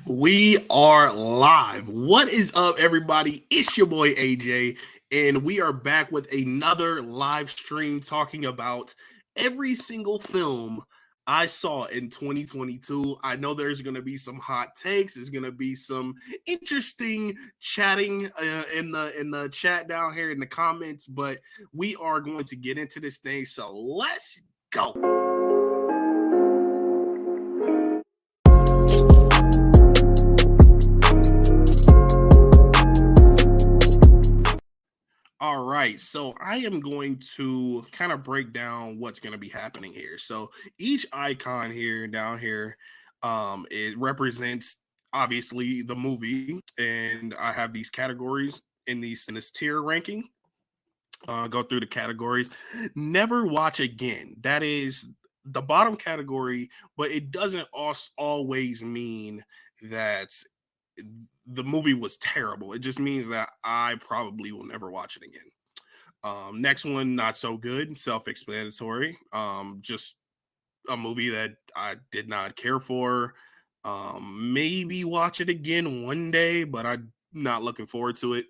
We are live. What is up, everybody? It's your boy AJ, and we are back with another live stream talking about every single film I saw in 2022. I know there's going to be some hot takes. There's going to be some interesting chatting in the chat down here in the comments, but we are going to get into this thing. So let's go. All right, so I am going to kind of break down what's going to be happening here. So each icon here down here, it represents obviously the movie, and I have these categories in this tier ranking. Go through the categories. Never watch again. That is the bottom category, but it doesn't always mean that the movie was terrible. It just means that I probably will never watch it again. Next one, not so good, self-explanatory. Just a movie that I did not care for. Maybe watch it again one day, but I'm not looking forward to it.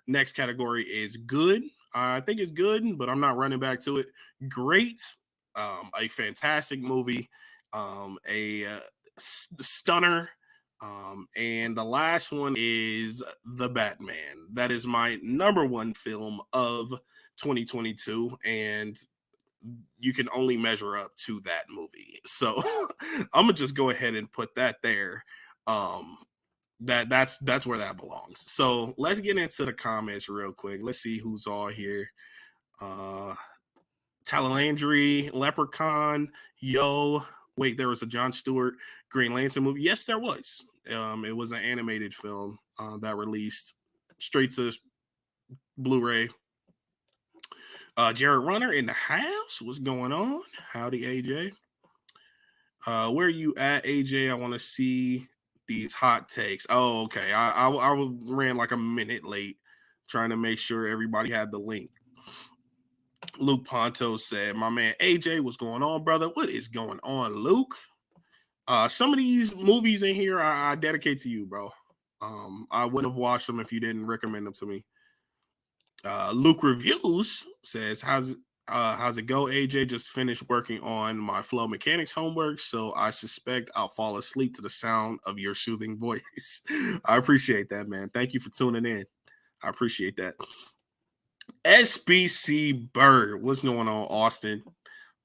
Next category is good. I think it's good, but I'm not running back to it. Great, a fantastic movie, a stunner. And the last one is The Batman. That is my number one film of 2022, and you can only measure up to that movie. So I'm gonna just go ahead and put that there. Um, that's where that belongs. So let's get into the comments real quick. Let's see who's all here. Uh, Talalandry, Leprechaun, Yo. Wait, there was a John Stewart Green Lantern movie. Yes, there was. It was an animated film that released straight to Blu-ray. Jared Runner in the house. What's going on? Howdy, AJ. Where are you at, AJ? I want to see these hot takes. Oh, okay. I ran like a minute late trying to make sure everybody had the link. Luke Ponto said, "My man AJ, what's going on, brother? What is going on, Luke? Some of these movies in here I dedicate to you, bro. I wouldn't have watched them if you didn't recommend them to me." Luke Reviews says, how's it go, AJ? Just finished working on my flow mechanics homework, so I suspect I'll fall asleep to the sound of your soothing voice." I appreciate that, man. Thank you for tuning in. I appreciate that. SBC Bird, what's going on, Austin?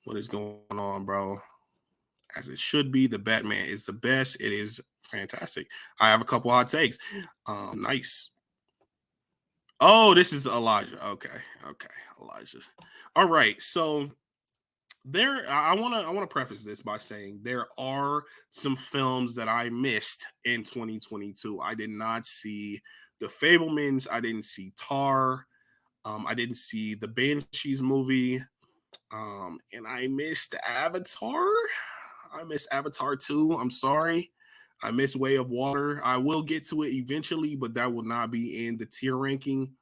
What is going on, bro? As it should be, the Batman is the best. It is fantastic. I have a couple hot takes. Nice. Oh, this is Elijah. Okay, Elijah. All right, so I want to preface this by saying there are some films that I missed in 2022. I did not see The Fablemans. I didn't see Tar. I didn't see the Banshees movie. And I missed Avatar. I missed Avatar 2. I'm sorry. I missed Way of Water. I will get to it eventually, but that will not be in the tier ranking.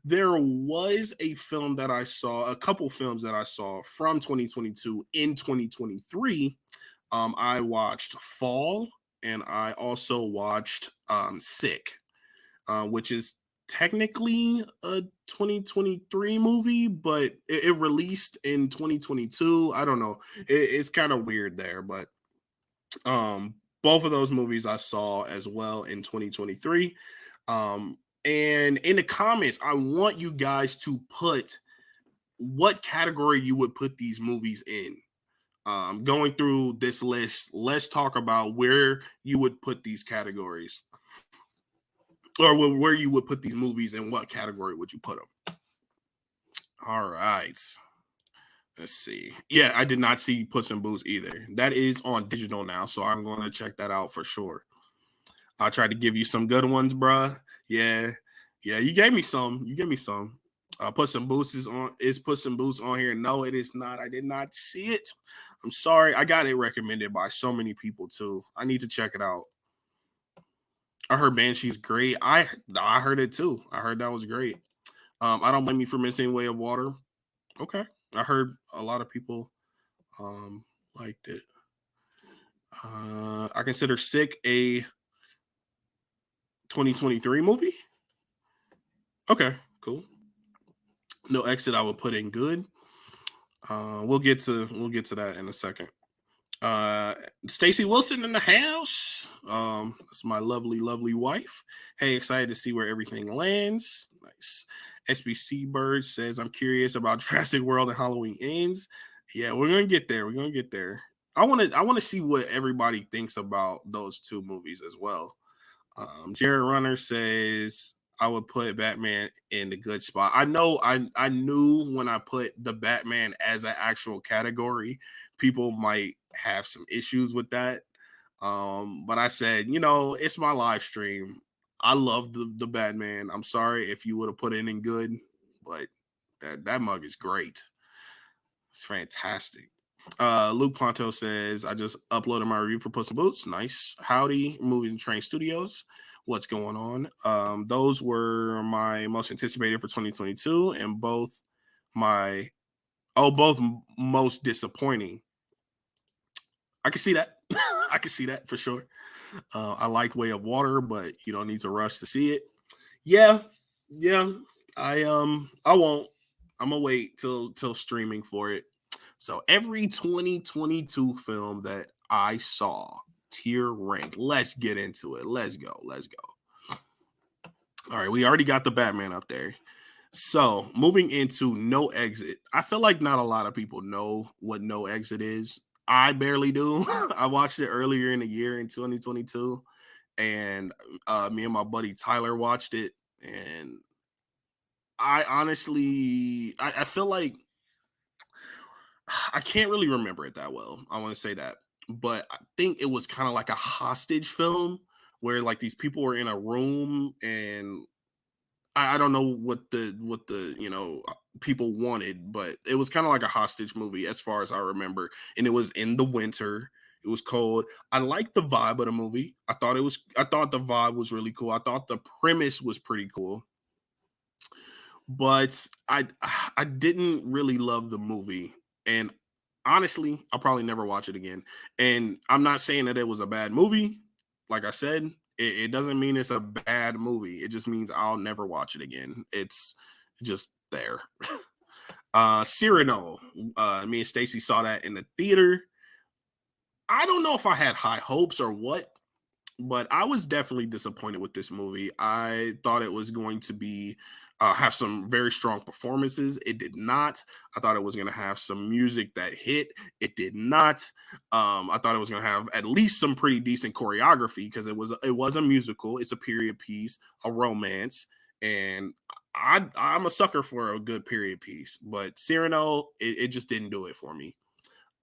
There was a film that I saw, a couple films that I saw from 2022 in 2023. I watched Fall, and I also watched Sick, which is technically a 2023 movie, but it released in 2022. I don't know. It's kind of weird there, but both of those movies I saw as well in 2023. And in the comments, I want you guys to put what category you would put these movies in. Going through this list, let's talk about where you would put these categories, or where you would put these movies and what category would you put them. All right. Let's see. Yeah, I did not see Puss in Boots either. That is on digital now, so I'm going to check that out for sure. I tried to give you some good ones, bruh. Yeah, you gave me some. Puss in Boots is on. Is Puss in Boots on here? No, it is not. I did not see it. I'm sorry. I got it recommended by so many people too. I need to check it out. I heard Banshee's great. I heard it too. I heard that was great. I don't blame you for missing Way of Water. Okay. I heard a lot of people liked it. I consider Sick a 2023 movie. Okay, cool. No Exit, I would put in good. We'll get to that in a second. Stacy Wilson in the house. That's my lovely wife. Hey, excited to see where everything lands. Nice. SBC Bird says, I'm curious about Jurassic World and Halloween Ends. Yeah, we're gonna get there. I want to see what everybody thinks about those two movies as well. Jared Runner says I would put Batman in the good spot. I know I knew when I put the Batman as an actual category, people might have some issues with that. But I said, it's my live stream. I love the Batman. I'm sorry if you would have put it in good, but that mug is great. It's fantastic. Luke Ponto says, I just uploaded my review for Puss in Boots. Nice. Howdy, Movies and Train Studios. What's going on? Those were my most anticipated for 2022, and both most disappointing. I can see that. I can see that for sure. I like Way of Water, but you don't need to rush to see it. Yeah. I won't. I'm gonna wait till streaming for it. So every 2022 film that I saw, tier rank. Let's get into it. Let's go. All right, we already got the Batman up there. So moving into No Exit. I feel like not a lot of people know what No Exit is. I barely do. I watched it earlier in the year in 2022, and me and my buddy Tyler watched it, and I honestly, I feel like I can't really remember it that well. I want to say that, but I think it was kind of like a hostage film where like these people were in a room, and I don't know what the people wanted, but it was kind of like a hostage movie as far as I remember, and it was in the winter. It was cold. I liked the vibe of the movie. I thought the vibe was really cool. I thought the premise was pretty cool, but I didn't really love the movie, and honestly, I'll probably never watch it again. And I'm not saying that it was a bad movie. Like I said, it doesn't mean it's a bad movie. It just means I'll never watch it again. It's just there. Cyrano. Me and Stacy saw that in the theater. I don't know if I had high hopes or what, but I was definitely disappointed with this movie. I thought it was going to be have some very strong performances. It did not. I thought it was going to have some music that hit. It did not. I thought it was going to have at least some pretty decent choreography because it was a musical. It's a period piece, a romance, and I'm a sucker for a good period piece. But Cyrano, it just didn't do it for me.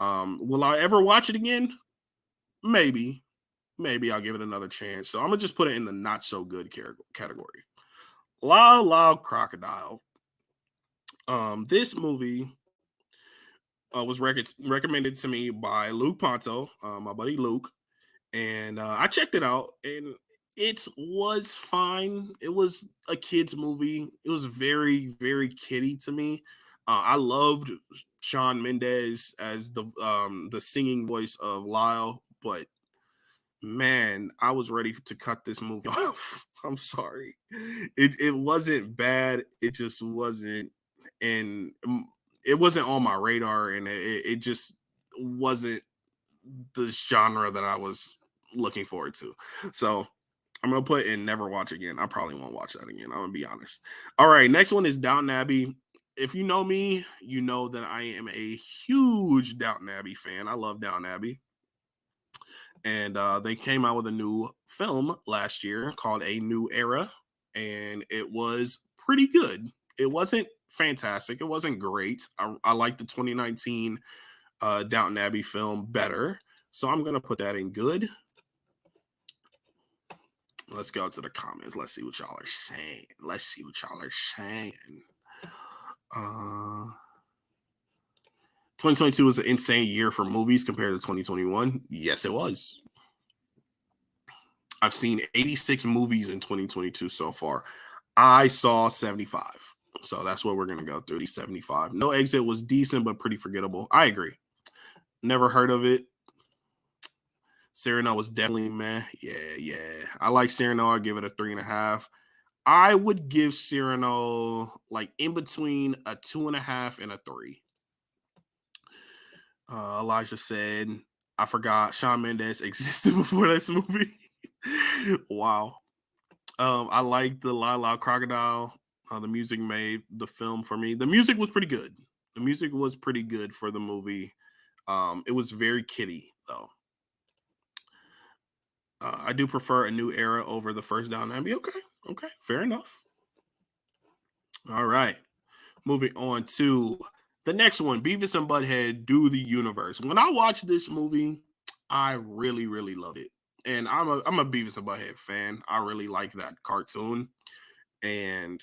Will I ever watch it again? Maybe I'll give it another chance. So I'm gonna just put it in the not so good category. Loud Crocodile. This movie was recommended to me by Luke Ponto, my buddy Luke, and I checked it out, and it was fine. It was a kids movie. It was very kiddie to me. I loved Shawn Mendes as the singing voice of Lyle, but man, I was ready to cut this movie off. I'm sorry. It wasn't bad. It just wasn't, and it wasn't on my radar, and it just wasn't the genre that I was looking forward to. So I'm gonna put in never watch again. I probably won't watch that again. I'm gonna be honest. All right, next one is Downton Abbey. If you know me, you know that I am a huge Downton Abbey fan. I love Downton Abbey. And they came out with a new film last year called A New Era, and it was pretty good. It wasn't fantastic. It wasn't great. I like the 2019 Downton Abbey film better, so I'm gonna put that in good. Let's go to the comments. Let's see what y'all are saying. 2022 was an insane year for movies compared to 2021. Yes, it was. I've seen 86 movies in 2022 so far. I saw 75. So that's what we're going to go through. These 75. No Exit was decent, but pretty forgettable. I agree. Never heard of it. Cyrano was definitely meh. Yeah. I like Cyrano. I give it a 3.5. I would give Cyrano like in between a 2.5 and a 3. Elijah said, I forgot Shawn Mendes existed before this movie. Wow. I like the Lila Crocodile. The music made the film for me. The music was pretty good. The music was pretty good for the movie. It was very kiddie, though. I do prefer A New Era over the first Down Abbey. Okay, fair enough. All right. Moving on to the next one, Beavis and Butthead Do the Universe. When I watched this movie, I really, really loved it. And I'm a Beavis and Butthead fan. I really like that cartoon. And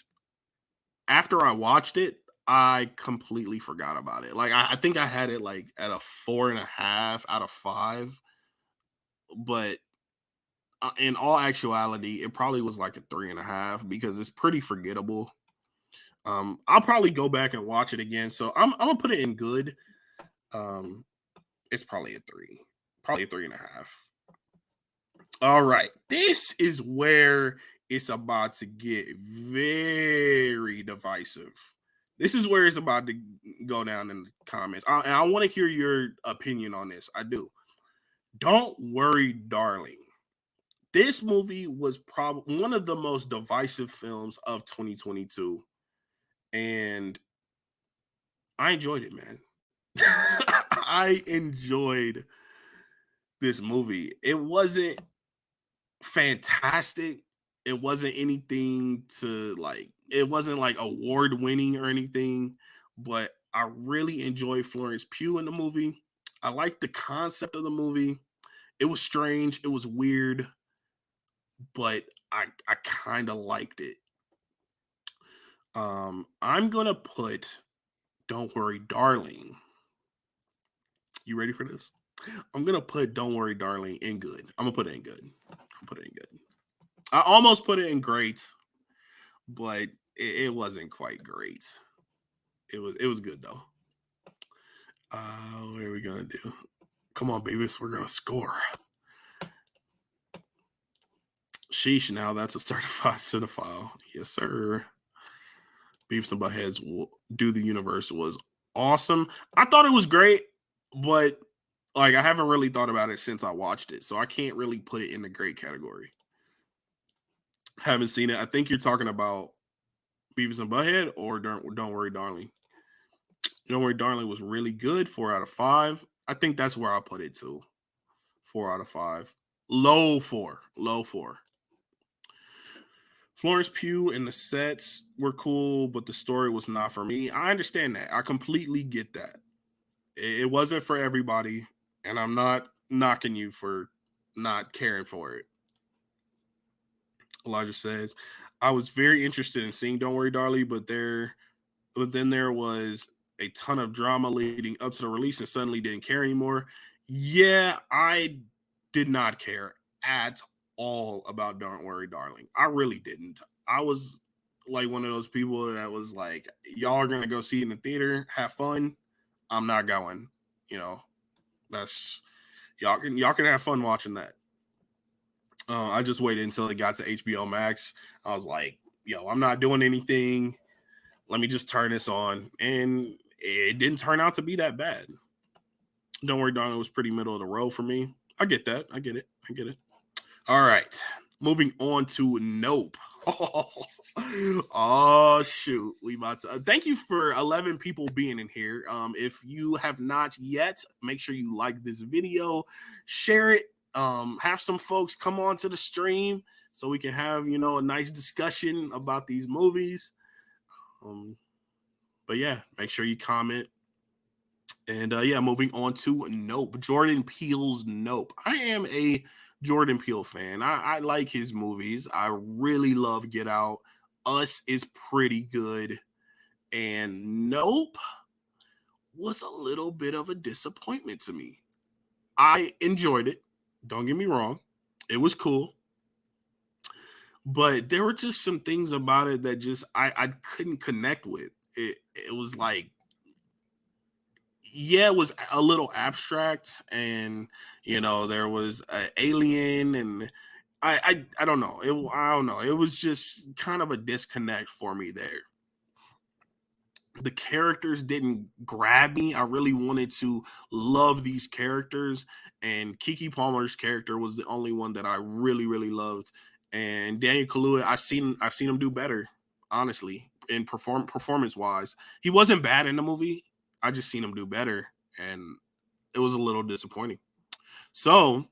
after I watched it, I completely forgot about it. Like I think I had it like at a 4.5 out of 5. But in all actuality, it probably was like a 3.5 because it's pretty forgettable. I'll probably go back and watch it again. So I'm gonna put it in good. Um, it's probably a 3, probably a 3.5. All right, this is where it's about to get very divisive. This is where it's about to go down in the comments. And I want to hear your opinion on this. I do. Don't Worry, Darling. This movie was probably one of the most divisive films of 2022. And I enjoyed it, man. I enjoyed this movie. It wasn't fantastic. It wasn't anything to like, it wasn't like award winning or anything, but I really enjoyed Florence Pugh in the movie. I liked the concept of the movie. It was strange, it was weird, but I kind of liked it. I'm gonna put Don't Worry, Darling. You ready for this? I'm gonna put Don't Worry, Darling in good. I'm gonna put it in good. I'm put it in good. I almost put it in great, but it wasn't quite great. It was good though. What are we gonna do? Come on, babies, we're gonna score. Sheesh, now that's a certified cinephile. Yes, sir. Beefs and Buttheads Do the Universe was awesome. I thought it was great, but like I haven't really thought about it since I watched it, so I can't really put it in the great category. Haven't seen it. I think you're talking about Beavis and Butthead or Don't Worry, Darling. Don't Worry, Darling was really good. 4 out of 5. I think that's where I put it too. 4 out of 5. Low 4. Low 4. Florence Pugh and the sets were cool, but the story was not for me. I understand that. I completely get that. It wasn't for everybody, and I'm not knocking you for not caring for it. Elijah says, I was very interested in seeing Don't Worry, Darling, but then there was a ton of drama leading up to the release and suddenly didn't care anymore. Yeah, I did not care at all about Don't Worry, Darling. I really didn't. I was like one of those people that was like, y'all are gonna go see it in the theater, have fun. I'm not going. You know, that's y'all can have fun watching that. I just waited until it got to HBO Max. I was like, yo, I'm not doing anything. Let me just turn this on. And it didn't turn out to be that bad. Don't Worry, Darling was pretty middle of the road for me. I get that. I get it. All right. Moving on to Nope. Oh shoot. We about to thank you for 11 people being in here. If you have not yet, make sure you like this video, share it. Have some folks come on to the stream so we can have, a nice discussion about these movies. But yeah, make sure you comment. And moving on to Nope. Jordan Peele's Nope. I am a Jordan Peele fan. I like his movies. I really love Get Out. Us is pretty good. And Nope was a little bit of a disappointment to me. I enjoyed it. Don't get me wrong. It was cool. But there were just some things about it that just I couldn't connect with. It was like yeah, it was a little abstract, and there was an alien, and I don't know. I don't know. It was just kind of a disconnect for me there. The characters didn't grab me. I really wanted to love these characters, and Keke Palmer's character was the only one that I really, really loved. And Daniel Kaluuya, I've seen him do better, honestly, in performance wise. He wasn't bad in the movie. I just seen him do better, and it was a little disappointing. So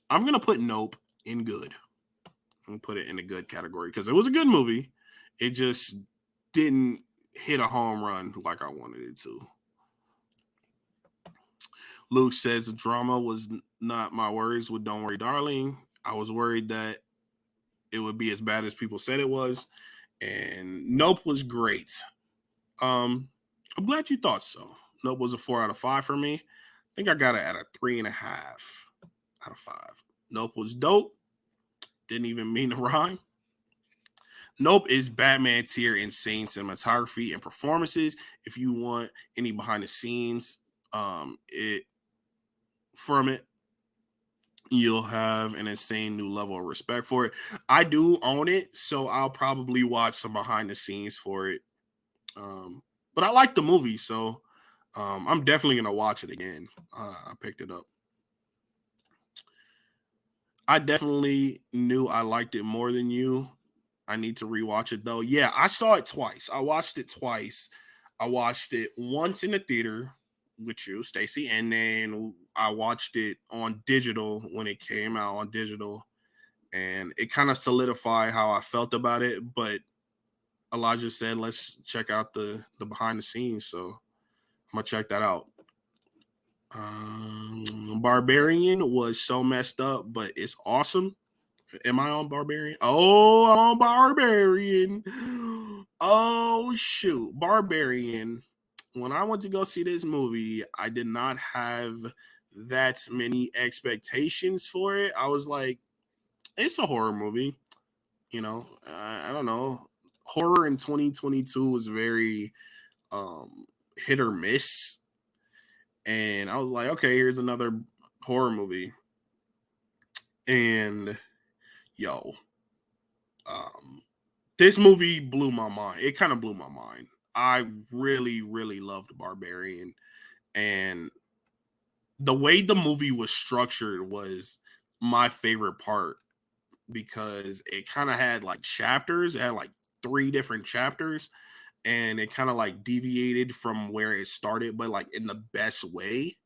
I'm gonna put Nope in good. I'm gonna put it in the good category because it was a good movie. It just didn't hit a home run like I wanted it to. Luke says the drama was not my worries with Don't Worry Darling. I was worried that it would be as bad as people said it was. And Nope was great. I'm glad you thought so. Nope was a 4 out of 5 for me. I think I got it at a 3.5 out of 5. Nope was dope. Didn't even mean to rhyme. Nope is Batman tier insane cinematography and performances. If you want any behind the scenes, it from it, you'll have an insane new level of respect for it. I do own it, so I'll probably watch some behind the scenes for it. But I like the movie, so I'm definitely gonna watch it again. I picked it up. I definitely knew I liked it more than you. I need to rewatch it though. Yeah, I saw it twice. I watched it twice. I watched it once in the theater with you, Stacy, and then I watched it on digital when it came out on digital, and it kind of solidified how I felt about it. But Elijah said, "Let's check out the behind the scenes," so I'm gonna check that out. Barbarian was so messed up, but it's awesome. Am I on Barbarian? Oh, I'm on Barbarian. Oh, shoot. Barbarian. When I went to go see this movie, I did not have that many expectations for it. I was like, it's a horror movie. I don't know. Horror in 2022 was very hit or miss. And I was like, okay, here's another horror movie. And yo, um, this movie blew my mind. It kind of blew my mind. I really, really loved Barbarian. And the way the movie was structured was my favorite part because it kind of had like chapters. It had like 3 different chapters, and it kind of like deviated from where it started, but like in the best way.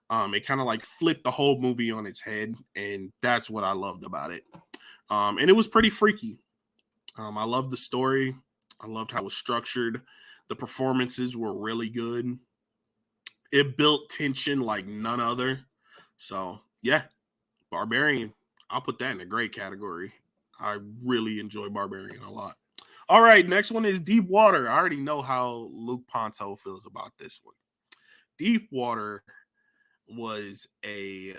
It kind of like flipped the whole movie on its head, and that's what I loved about it. And it was pretty freaky. I loved the story. I loved how it was structured. The performances were really good. It built tension like none other. So yeah, Barbarian. I'll put that in a great category. I really enjoy Barbarian a lot. All right, next one is Deep Water. I already know how Luke Ponto feels about this one. Deep Water was I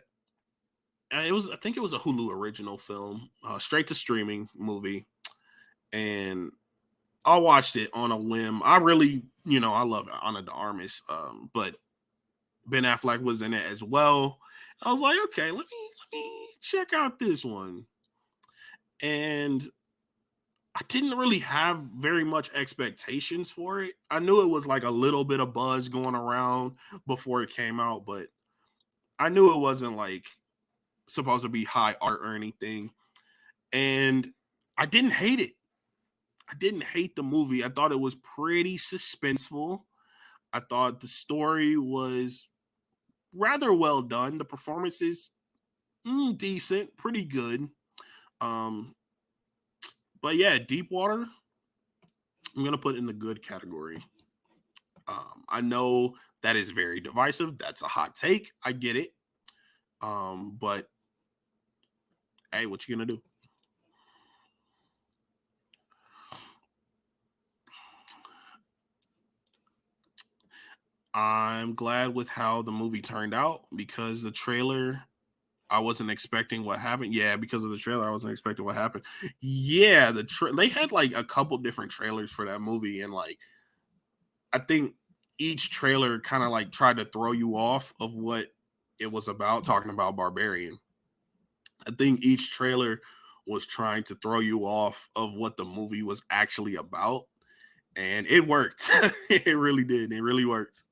think it was a Hulu original film, straight to streaming movie, and I watched it on a whim. I really, I love Ana de Armas, but Ben Affleck was in it as well. I was like, okay, let me check out this one, and I didn't really have very much expectations for it. I knew it was like a little bit of buzz going around before it came out, but I knew it wasn't like supposed to be high art or anything. And I didn't hate it. I didn't hate the movie. I thought it was pretty suspenseful. I thought the story was rather well done. The performances, decent, pretty good. Um, but yeah, Deep Water, I'm gonna put in the good category. I know that is very divisive. That's a hot take. I get it. But hey, what you gonna do? I'm glad with how the movie turned out because the trailer, I wasn't expecting what happened. Yeah, because of the trailer, I wasn't expecting what happened. Yeah, they had like a couple different trailers for that movie, and like I think each trailer kind of like tried to throw you off of what it was about, talking about Barbarian. I think each trailer was trying to throw you off of what the movie was actually about. And it worked. It really did. It really worked.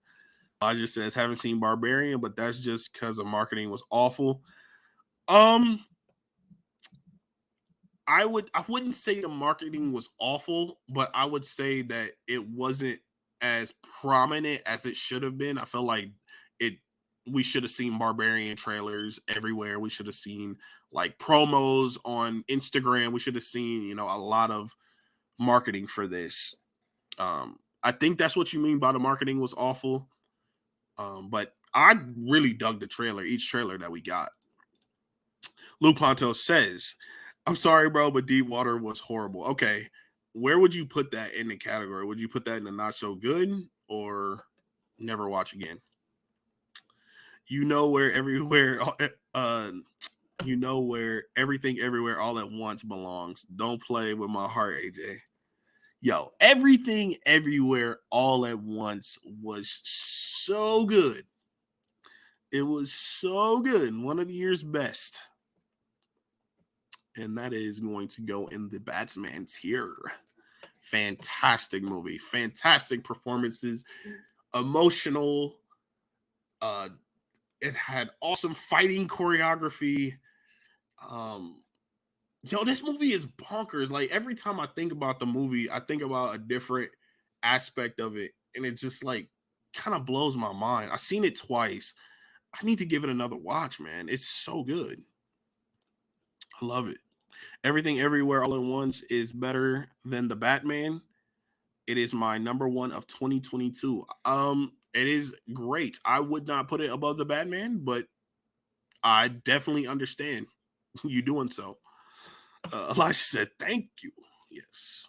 I just says haven't seen Barbarian, but that's just because the marketing was awful. I wouldn't say the marketing was awful, but I would say that it wasn't as prominent as it should have been. I felt like it we should have seen Barbarian trailers everywhere. We should have seen like promos on Instagram. We should have seen, a lot of marketing for this. I think that's what you mean by the marketing was awful. But I really dug the trailer, each trailer that we got. Lou Ponto says, I'm sorry, bro, but Deep Water was horrible. Okay. Where would you put that in the category? Would you put that in the not so good or never watch again? Where everywhere where everything everywhere all at once belongs. Don't play with my heart, AJ. Yo, everything everywhere all at once was so good. It was so good. One of the year's best. And that is going to go in the Batman tier. Fantastic movie. Fantastic performances. Emotional. It had awesome fighting choreography. This movie is bonkers. Like every time I think about the movie, I think about a different aspect of it. And it just like kind of blows my mind. I've seen it twice. I need to give it another watch, man. It's so good. I love it. Everything Everywhere All at Once is better than the Batman. It is my number one of 2022. It is great. I would not put it above the Batman, but I definitely understand you doing so. Elijah said, thank you. Yes.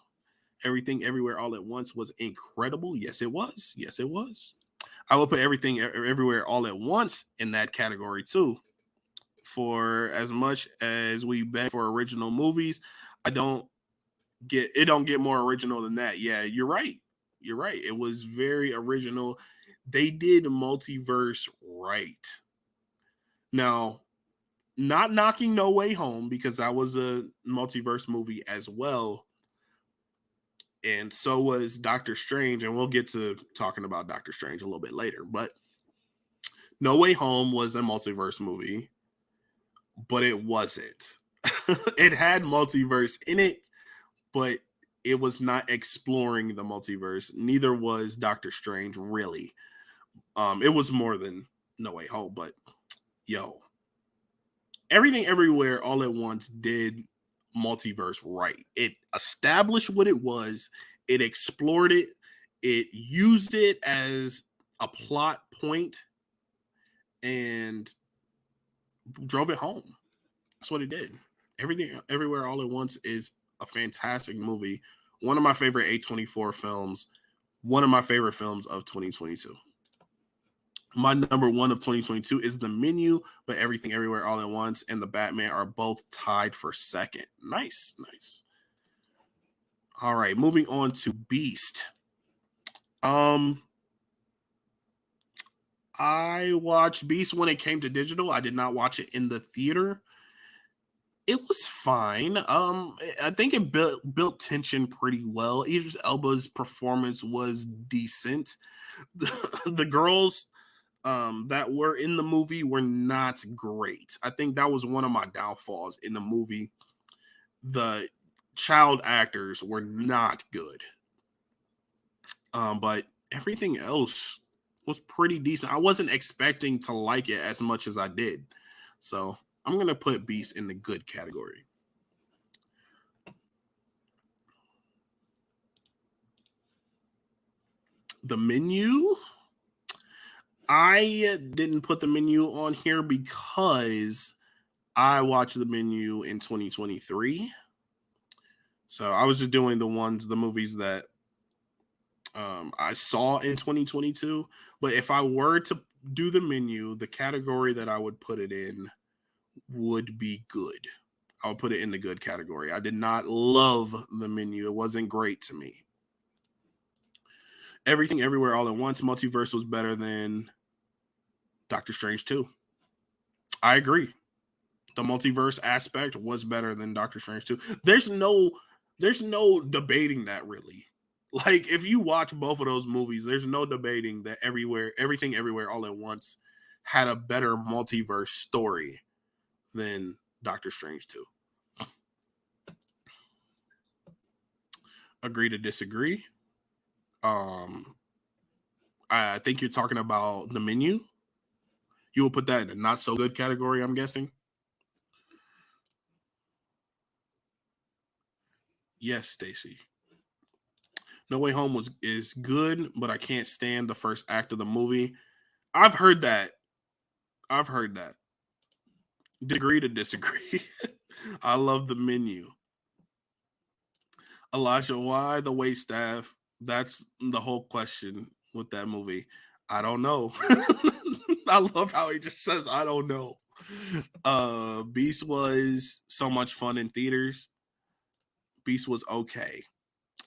Everything Everywhere All at Once was incredible. Yes, it was. Yes, it was. I will put Everything Everywhere All at Once in that category too. For as much as we beg for original movies, don't get more original than that. Yeah, you're right. You're right. It was very original. They did multiverse right. Now, not knocking No Way Home because that was a multiverse movie as well. And so was Doctor Strange. And we'll get to talking about Doctor Strange a little bit later. But No Way Home was a multiverse movie, but it wasn't. It had multiverse in it, but it was not exploring the multiverse. Neither was Doctor Strange, really. It was more than No Way Home, but Everything Everywhere All at Once did multiverse right. It established what it was. It explored it. It used it as a plot point and drove it home. That's what it did. Everything Everywhere All at Once is a fantastic movie. One of my favorite A24 films. One of my favorite films of 2022. My number one of 2022 is The Menu, but Everything Everywhere All at Once and The Batman are both tied for second. Nice, nice. All right, moving on to Beast. I watched Beast when it came to digital. I did not watch it in the theater. It was fine. I think it built tension pretty well. Idris Elba's performance was decent. The girls that were in the movie were not great. I think that was one of my downfalls in the movie. The child actors were not good. But everything else was pretty decent. I wasn't expecting to like it as much as I did. So I'm going to put Beast in the good category. The Menu. I didn't put The Menu on here because I watched The Menu in 2023. So I was just doing the movies that I saw in 2022. But if I were to do The Menu, the category that I would put it in would be good. I'll put it in the good category. I did not love The Menu. It wasn't great to me. Everything Everywhere All at Once multiverse was better than Doctor Strange 2. I agree. The multiverse aspect was better than Doctor Strange 2. There's no debating that really. Like if you watch both of those movies, there's no debating that Everything Everywhere All at Once had a better multiverse story than Doctor Strange 2. Agree to disagree. Um I think you're talking about the menu. You will put that in the not so good category, I'm guessing. Yes, Stacy. No Way Home is good, but I can't stand the first act of the movie. I've heard that. I've heard that. Disagree to disagree. I love the menu. Elijah, why the wait staff? That's the whole question with that movie. I don't know. I love how he just says I don't know. Beast was so much fun in theaters. Beast was okay.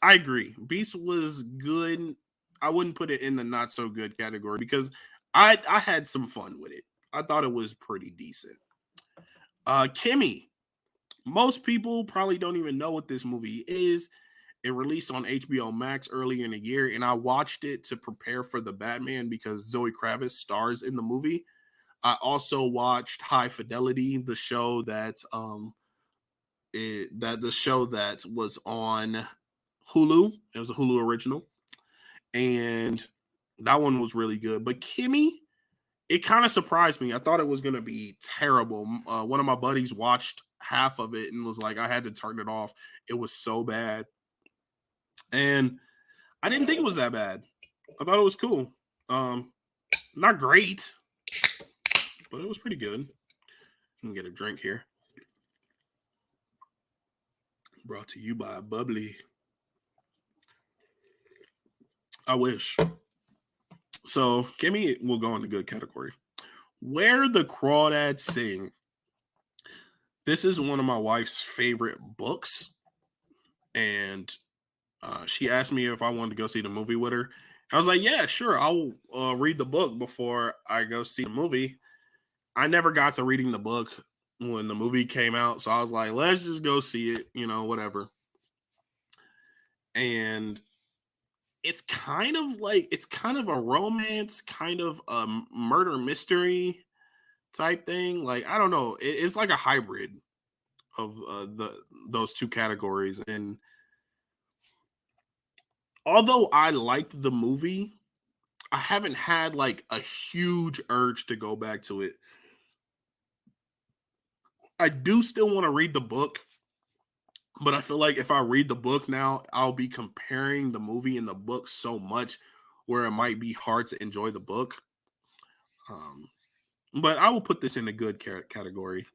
I agree. Beast was good. I wouldn't put it in the not so good category because I had some fun with it. I thought it was pretty decent. Kimmy. Most people probably don't even know what this movie is. It released on HBO Max earlier in the year, and I watched it to prepare for the Batman because Zoe Kravitz stars in the movie. I also watched High Fidelity, the show that was on Hulu. It was a Hulu original, and that one was really good. But Kimmy, it kind of surprised me. I thought it was going to be terrible. One of my buddies watched half of it and was like, I had to turn it off. It was so bad. And I didn't think it was that bad. I thought it was cool. Um, Not great, but it was pretty good. You can get a drink here. Brought to you by Bubbly. I wish. So, Kimmy will go in the good category. Where the Crawdads Sing. This is one of my wife's favorite books. And she asked me if I wanted to go see the movie with her. I was like, yeah, sure. I'll read the book before I go see the movie. I never got to reading the book when the movie came out. So I was like, let's just go see it, whatever. And it's kind of a romance, kind of a murder mystery type thing. Like, I don't know. It's like a hybrid of those two categories. And although I liked the movie, I haven't had like a huge urge to go back to it. I do still want to read the book, but I feel like if I read the book now, I'll be comparing the movie and the book so much where it might be hard to enjoy the book. Um, but I will put this in the good category.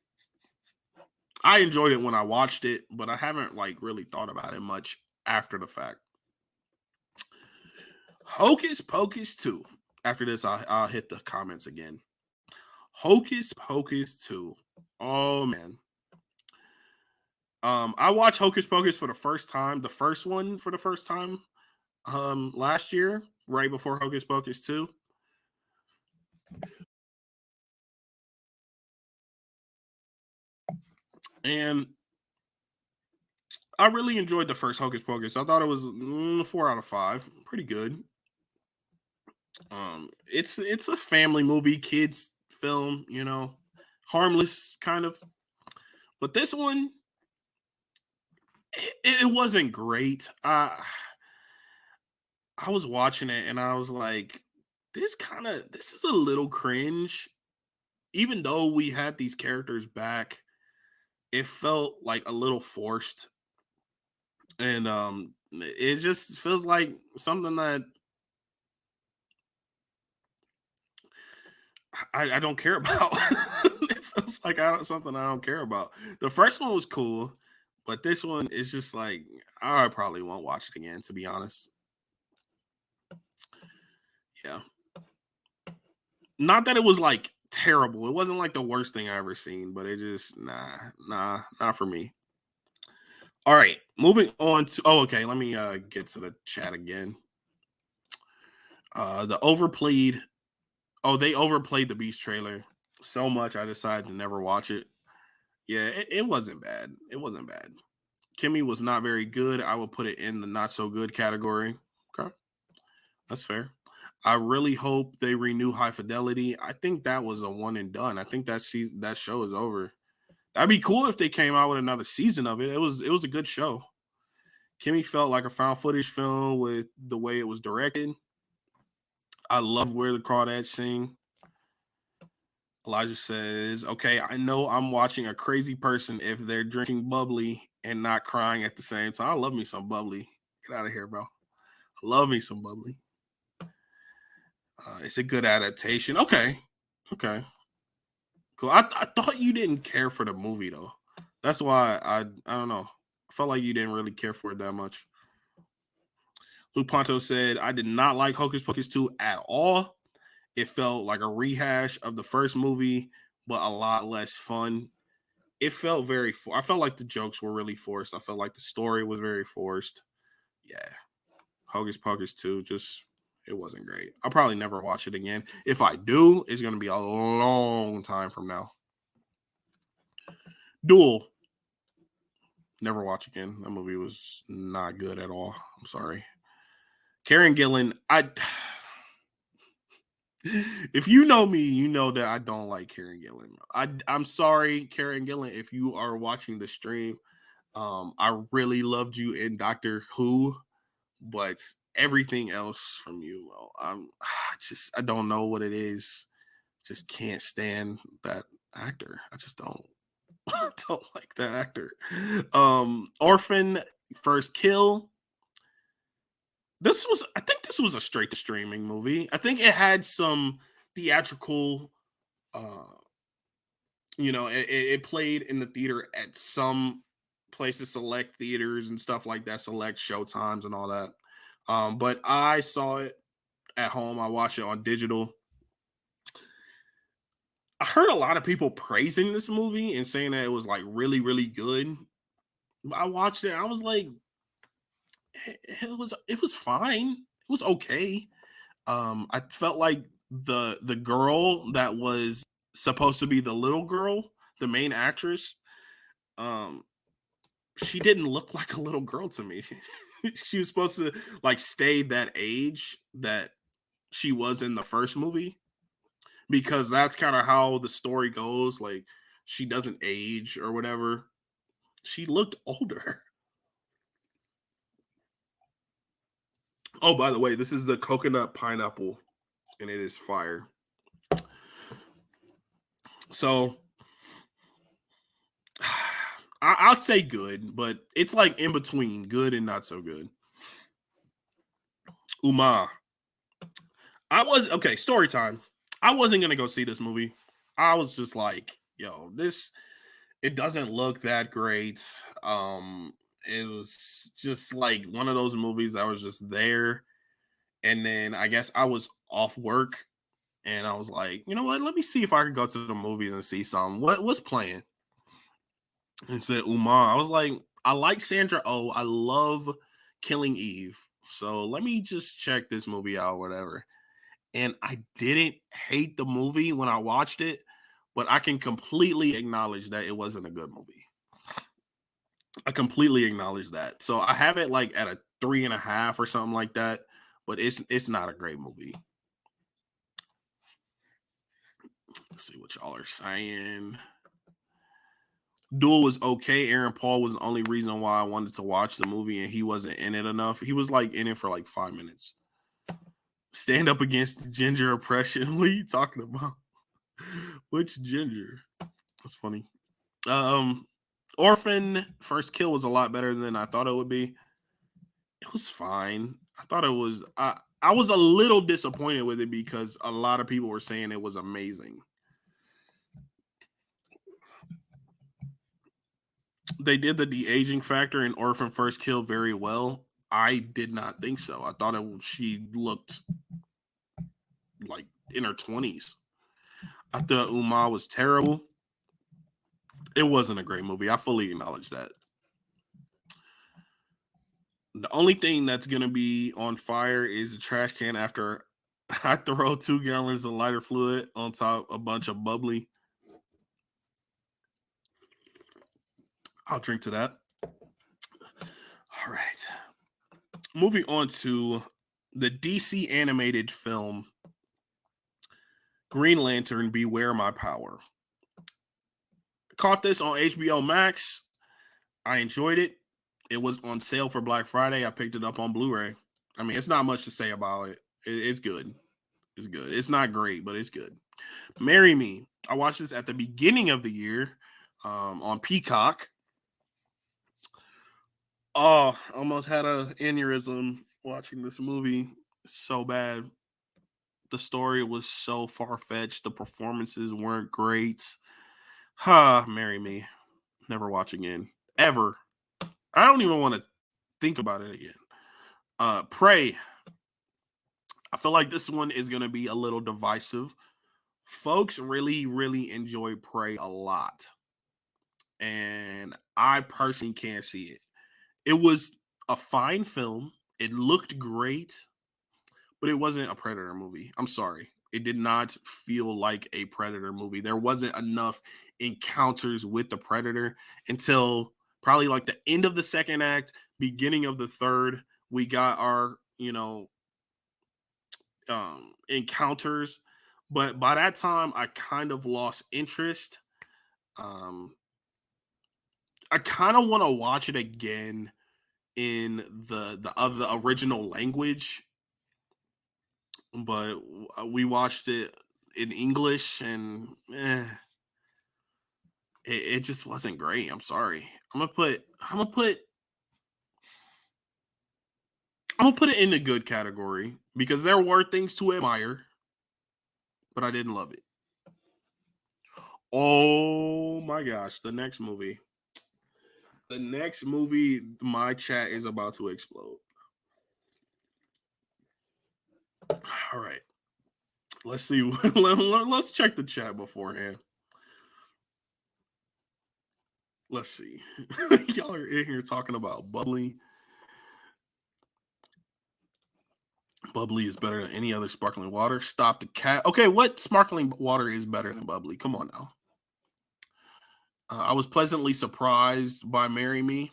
I enjoyed it when I watched it, but I haven't like really thought about it much after the fact. Hocus Pocus 2. After this, I'll hit the comments again. Hocus Pocus 2. Oh man. I watched Hocus Pocus for the first time, the first one for the first time last year, right before Hocus Pocus 2. And I really enjoyed the first Hocus Pocus. I thought it was 4 out of 5. Pretty good. It's a family movie, kids film, harmless kind of. But this one, it wasn't great. I was watching it and I was like, this is a little cringe. Even though we had these characters back, it felt like a little forced. And it just feels like something that I don't care about. It feels like something I don't care about. The first one was cool, but this one is just like I probably won't watch it again, to be honest. Yeah. Not that it was like terrible. It wasn't like the worst thing I ever seen, but it just not for me. All right, moving on to okay, let me get to the chat again. The overplayed. Oh, they overplayed the Beast trailer so much. I decided to never watch it. Yeah, it wasn't bad. It wasn't bad. Kimmy was not very good. I would put it in the not so good category. Okay, that's fair. I really hope they renew High Fidelity. I think that was a one and done. I think that show is over. That'd be cool if they came out with another season of it. It was a good show. Kimmy felt like a found footage film with the way it was directed. I love where the crawdads sing. Elijah says, okay, I know I'm watching a crazy person if they're drinking bubbly and not crying at the same time. I love me some bubbly. Get out of here, bro. I love me some bubbly. It's a good adaptation. Okay. Okay. Cool. I thought you didn't care for the movie though. That's why I don't know. I felt like you didn't really care for it that much. Luke Ponto said, I did not like Hocus Pocus 2 at all. It felt like a rehash of the first movie, but a lot less fun. It felt I felt like the jokes were really forced. I felt like the story was very forced. Yeah. Hocus Pocus 2, it wasn't great. I'll probably never watch it again. If I do, it's going to be a long time from now. Duel. Never watch again. That movie was not good at all. I'm sorry. Karen Gillan, if you know me, you know that I don't like Karen Gillan. I'm sorry, Karen Gillan, if you are watching the stream. I really loved you in Doctor Who, but everything else from you, well, I don't know what it is. Just can't stand that actor. I just don't. I don't like that actor. Orphan First Kill. I think this was a straight to streaming movie. I think it had some theatrical, uh, it played in the theater at some places, select theaters and stuff like that, select show times and all that. But I saw it at home. I watched it on digital. I heard a lot of people praising this movie and saying that it was like really, really good. I watched it. I was like, it was fine. It was okay. I felt like the girl that was supposed to be the little girl, the main actress, um, she didn't look like a little girl to me. She was supposed to like stay that age that she was in the first movie because that's kind of how the story goes. Like she doesn't age or whatever. She looked older. Oh, by the way, this is the coconut pineapple, and it is fire. So I'd say good, but it's like in between good and not so good. Uma. I was okay, story time. I wasn't gonna go see this movie. I was just like, yo, it doesn't look that great. It was just like one of those movies that was just there. And then I guess I was off work and I was like, you know what? Let me see if I could go to the movies and see something. What's playing? And said Uma. I was like, I like Sandra Oh. I love Killing Eve. So let me just check this movie out, whatever. And I didn't hate the movie when I watched it, but I can completely acknowledge that it wasn't a good movie. I completely acknowledge that. So I have it like at a 3.5 or something like that, but it's not a great movie. Let's see what y'all are saying. Duel was okay. Aaron Paul was the only reason why I wanted to watch the movie, and he wasn't in it enough. He was like in it for like 5 minutes. Stand up against ginger oppression. What are you talking about? Which ginger? That's funny. Orphan First Kill was a lot better than I thought it would be. It was fine. I thought it was. I was a little disappointed with it because a lot of people were saying it was amazing. They did the de-aging factor in Orphan First Kill very well. I did not think so. I thought she looked like in her 20s. I thought Uma was terrible. It wasn't a great movie. I fully acknowledge that. The only thing that's going to be on fire is the trash can after I throw 2 gallons of lighter fluid on top a bunch of bubbly. I'll drink to that. All right. Moving on to the DC animated film Green Lantern Beware My Power. Caught this on HBO Max. I enjoyed it. It was on sale for Black Friday. I picked it up on Blu-ray. I mean, it's not much to say about it. It's good. It's good. It's not great, but it's good. Marry Me. I watched this at the beginning of the year on Peacock. Oh, almost had a aneurysm watching this movie. So bad. The story was so far-fetched. The performances weren't great. Marry Me. Never watch again. Ever. I don't even want to think about it again. Pray. I feel like this one is going to be a little divisive. Folks really, really enjoy Prey a lot. And I personally can't see it. It was a fine film. It looked great, but it wasn't a Predator movie. I'm sorry. It did not feel like a Predator movie. There wasn't enough encounters with the Predator until probably like the end of the second act, beginning of the third. We got our, encounters. But by that time, I kind of lost interest. Um, I kind of want to watch it again in the original language, but we watched it in English, and it just wasn't great. I'm sorry. I'm gonna put it in the good category because there were things to admire, but I didn't love it. Oh my gosh, the next movie. The next movie, my chat is about to explode. All right. Let's see. Let's check the chat beforehand. Let's see. Y'all are in here talking about bubbly. Bubbly is better than any other sparkling water. Stop the cat. Okay, what sparkling water is better than bubbly? Come on now. I was pleasantly surprised by Marry Me.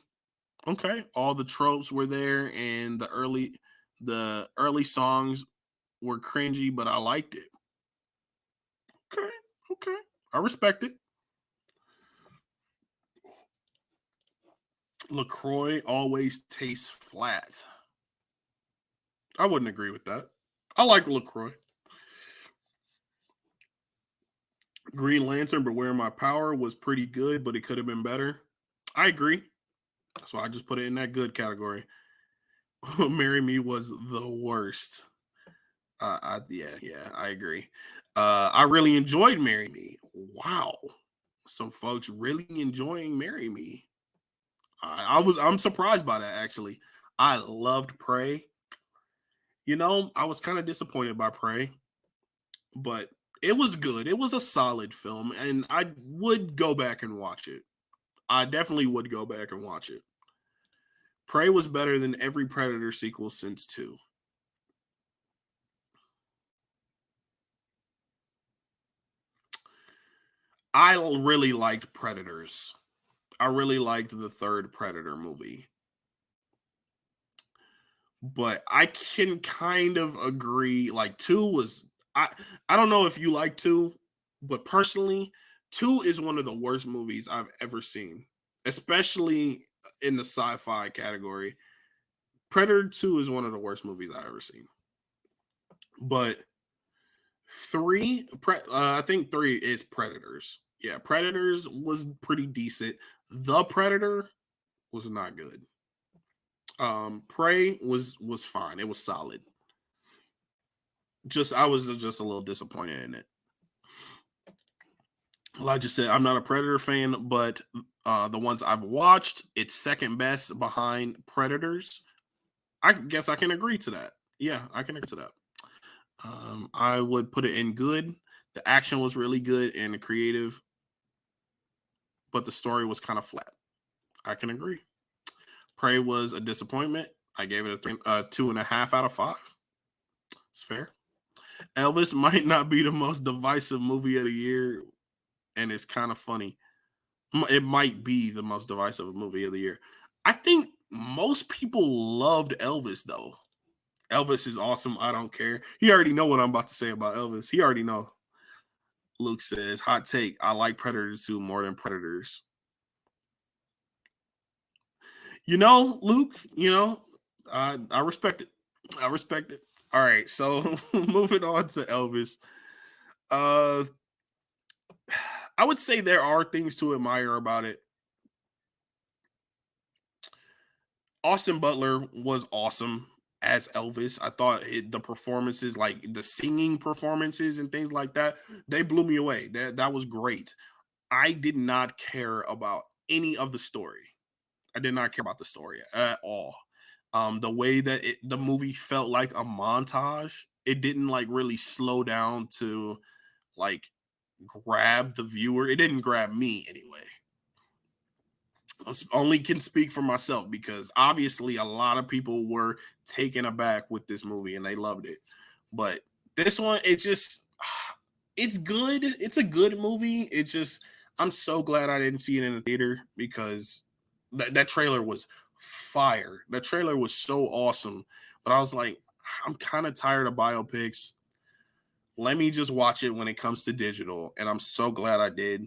Okay, all the tropes were there, and the early songs were cringy, but I liked it. Okay, okay, I respect it. LaCroix always tastes flat. I wouldn't agree with that. I like LaCroix. Green Lantern, Beware My Power was pretty good, but it could have been better. I agree. So I just put it in that good category. Marry Me was the worst. Yeah, I agree. I really enjoyed Marry Me. Wow. Some folks really enjoying Marry Me. I'm surprised by that actually. I loved Prey. I was kind of disappointed by Prey, but it was good. It was a solid film, and I would go back and watch it. I definitely would go back and watch it. Prey was better than every Predator sequel since 2. I really liked Predators. I really liked the third Predator movie. But I can kind of agree. Like 2 was I don't know if you like 2, but personally, 2 is one of the worst movies I've ever seen, especially in the sci-fi category. Predator 2 is one of the worst movies I've ever seen. But 3, I think 3 is Predators. Yeah, Predators was pretty decent. The Predator was not good. Prey was fine. It was solid. I was just a little disappointed in it. Like I said, I'm not a Predator fan, but the ones I've watched, it's second best behind Predators. I guess I can agree to that. Yeah, I can agree to that. I would put it in good. The action was really good and the creative, but the story was kind of flat. I can agree. Prey was a disappointment. I gave it a 2.5 out of 5. It's fair. Elvis might not be the most divisive movie of the year, and it's kind of funny. It might be the most divisive movie of the year. I think most people loved Elvis, though. Elvis is awesome. I don't care. He already know what I'm about to say about Elvis. He already know. Luke says, hot take. I like Predators 2 more than Predators. Luke, I respect it. I respect it. All right. So moving on to Elvis. Uh I would say there are things to admire about it. Austin Butler was awesome as Elvis. I thought the performances, like the singing performances and things like that, they blew me away. That was great. I did not care about any of the story. I did not care about the story at all. The way that the movie felt like a montage, it didn't like really slow down to like grab the viewer. It didn't grab me anyway. I only can speak for myself because obviously a lot of people were taken aback with this movie and they loved it. But this one, it's good. It's a good movie. It's just, I'm so glad I didn't see it in the theater because that trailer was fire. That trailer was so awesome. But I was like, I'm kind of tired of biopics. Let me just watch it when it comes to digital. And I'm so glad I did.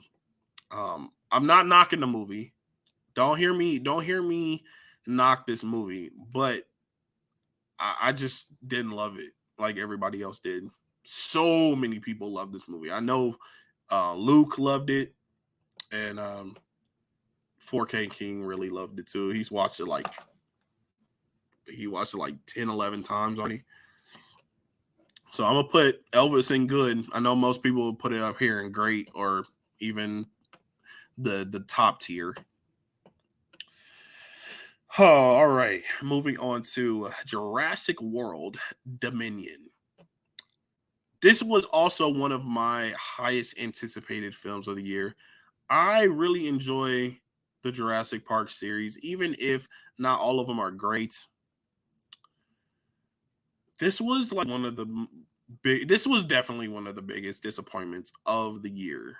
I'm not knocking the movie. Don't hear me knock this movie, but I just didn't love it like everybody else did. So many people love this movie. I know Luke loved it, and 4K King really loved it too. He watched it like 10, 11 times already. So I'm gonna put Elvis in good. I know most people will put it up here in great or even the top tier. Oh, all right. Moving on to Jurassic World Dominion. This was also one of my highest anticipated films of the year. I really enjoy the Jurassic Park series, even if not all of them are great. This was like this was definitely one of the biggest disappointments of the year.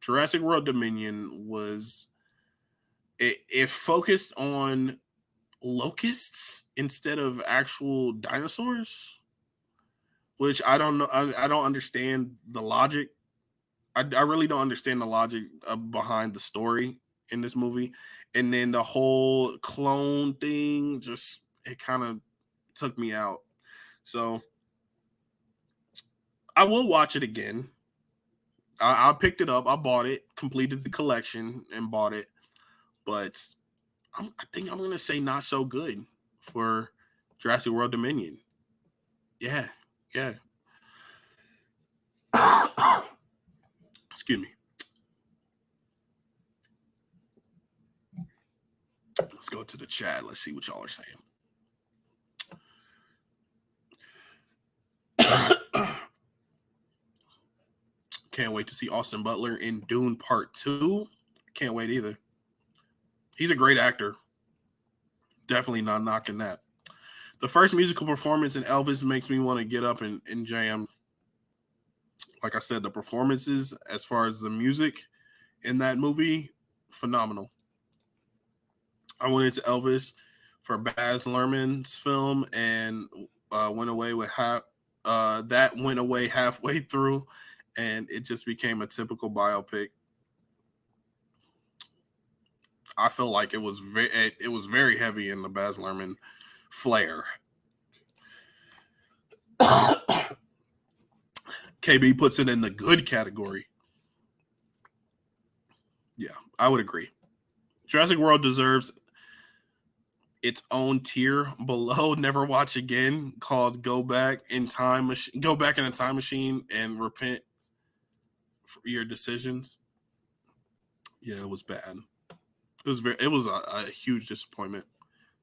Jurassic World Dominion it focused on locusts instead of actual dinosaurs, which I don't know. I don't understand the logic. I really don't understand the logic behind the story in this movie. And then the whole clone thing just it kind of took me out. So I will watch it again. I picked it up. I bought it, completed the collection, and bought it. But I think I'm gonna say not so good for Jurassic World Dominion. Yeah, yeah. Excuse me. Let's go to the chat. Let's see what y'all are saying. Can't wait to see Austin Butler in Dune Part 2. Can't wait either. He's a great actor. Definitely not knocking that. The first musical performance in Elvis makes me want to get up and jam. Like I said, the performances, as far as the music in that movie, phenomenal. I went into Elvis for Baz Luhrmann's film and went away with that went away halfway through, and it just became a typical biopic. I feel like it was very heavy in the Baz Luhrmann flair. KB puts it in the good category. Yeah, I would agree. Jurassic World deserves its own tier below Never Watch Again, called Go Back in a Time Machine and Repent for Your Decisions. Yeah, it was bad. It was a huge disappointment.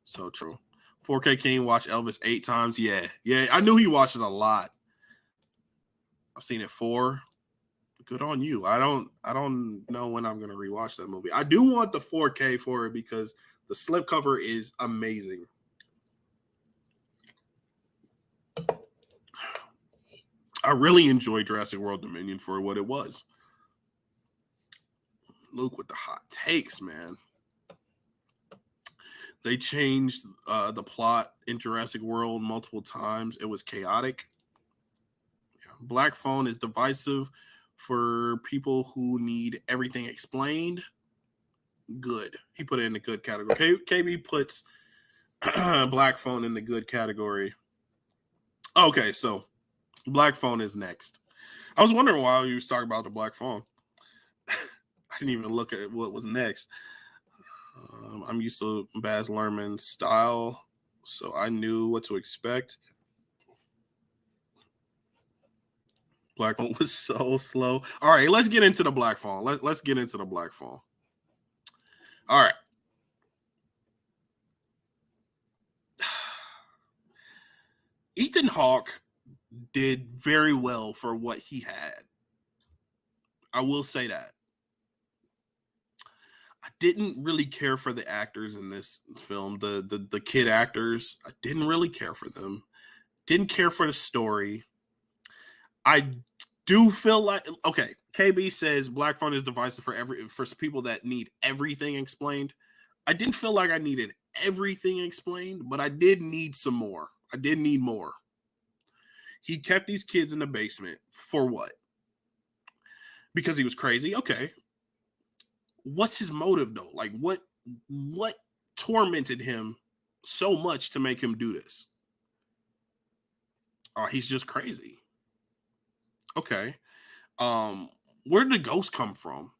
So true. 4K King watched Elvis 8 times. Yeah. I knew he watched it a lot. I've seen it 4. Good on you. I don't know when I'm gonna rewatch that movie. I do want the 4K for it because the slipcover is amazing. I really enjoyed Jurassic World Dominion for what it was. Luke with the hot takes, man. They changed the plot in Jurassic World multiple times. It was chaotic. Yeah. Black phone is divisive for people who need everything explained. Good. He put it in the good category. KB puts Black phone in the good category. Okay, so Black phone is next. I was wondering why you was talking about the Black phone. I didn't even look at what was next. I'm used to Baz Luhrmann's style, so I knew what to expect. Black phone was so slow. All right, let's get into the Black phone. Let's get into the Black phone. All right. Ethan Hawke did very well for what he had. I will say that. I didn't really care for the actors in this film, the kid actors. I didn't really care for them. Didn't care for the story. I do feel like, okay, KB says Black phone is divisive for people that need everything explained. I didn't feel like I needed everything explained, but I did need some more. I did need more. He kept these kids in the basement for what? Because he was crazy? Okay. What's his motive though? Like what tormented him so much to make him do this? Oh, he's just crazy. Okay. Where did the ghosts come from?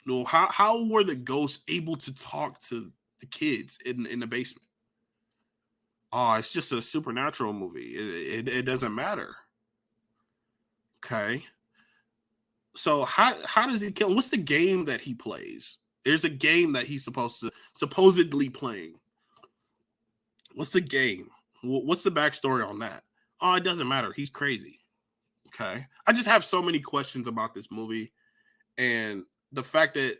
No, how were the ghosts able to talk to the kids in the basement? Oh, it's just a supernatural movie. It doesn't matter. Okay. So how does he kill? What's the game that he plays? There's a game that he's supposedly playing. What's the game? What's the backstory on that? Oh, it doesn't matter. He's crazy. Okay. I just have so many questions about this movie, and the fact that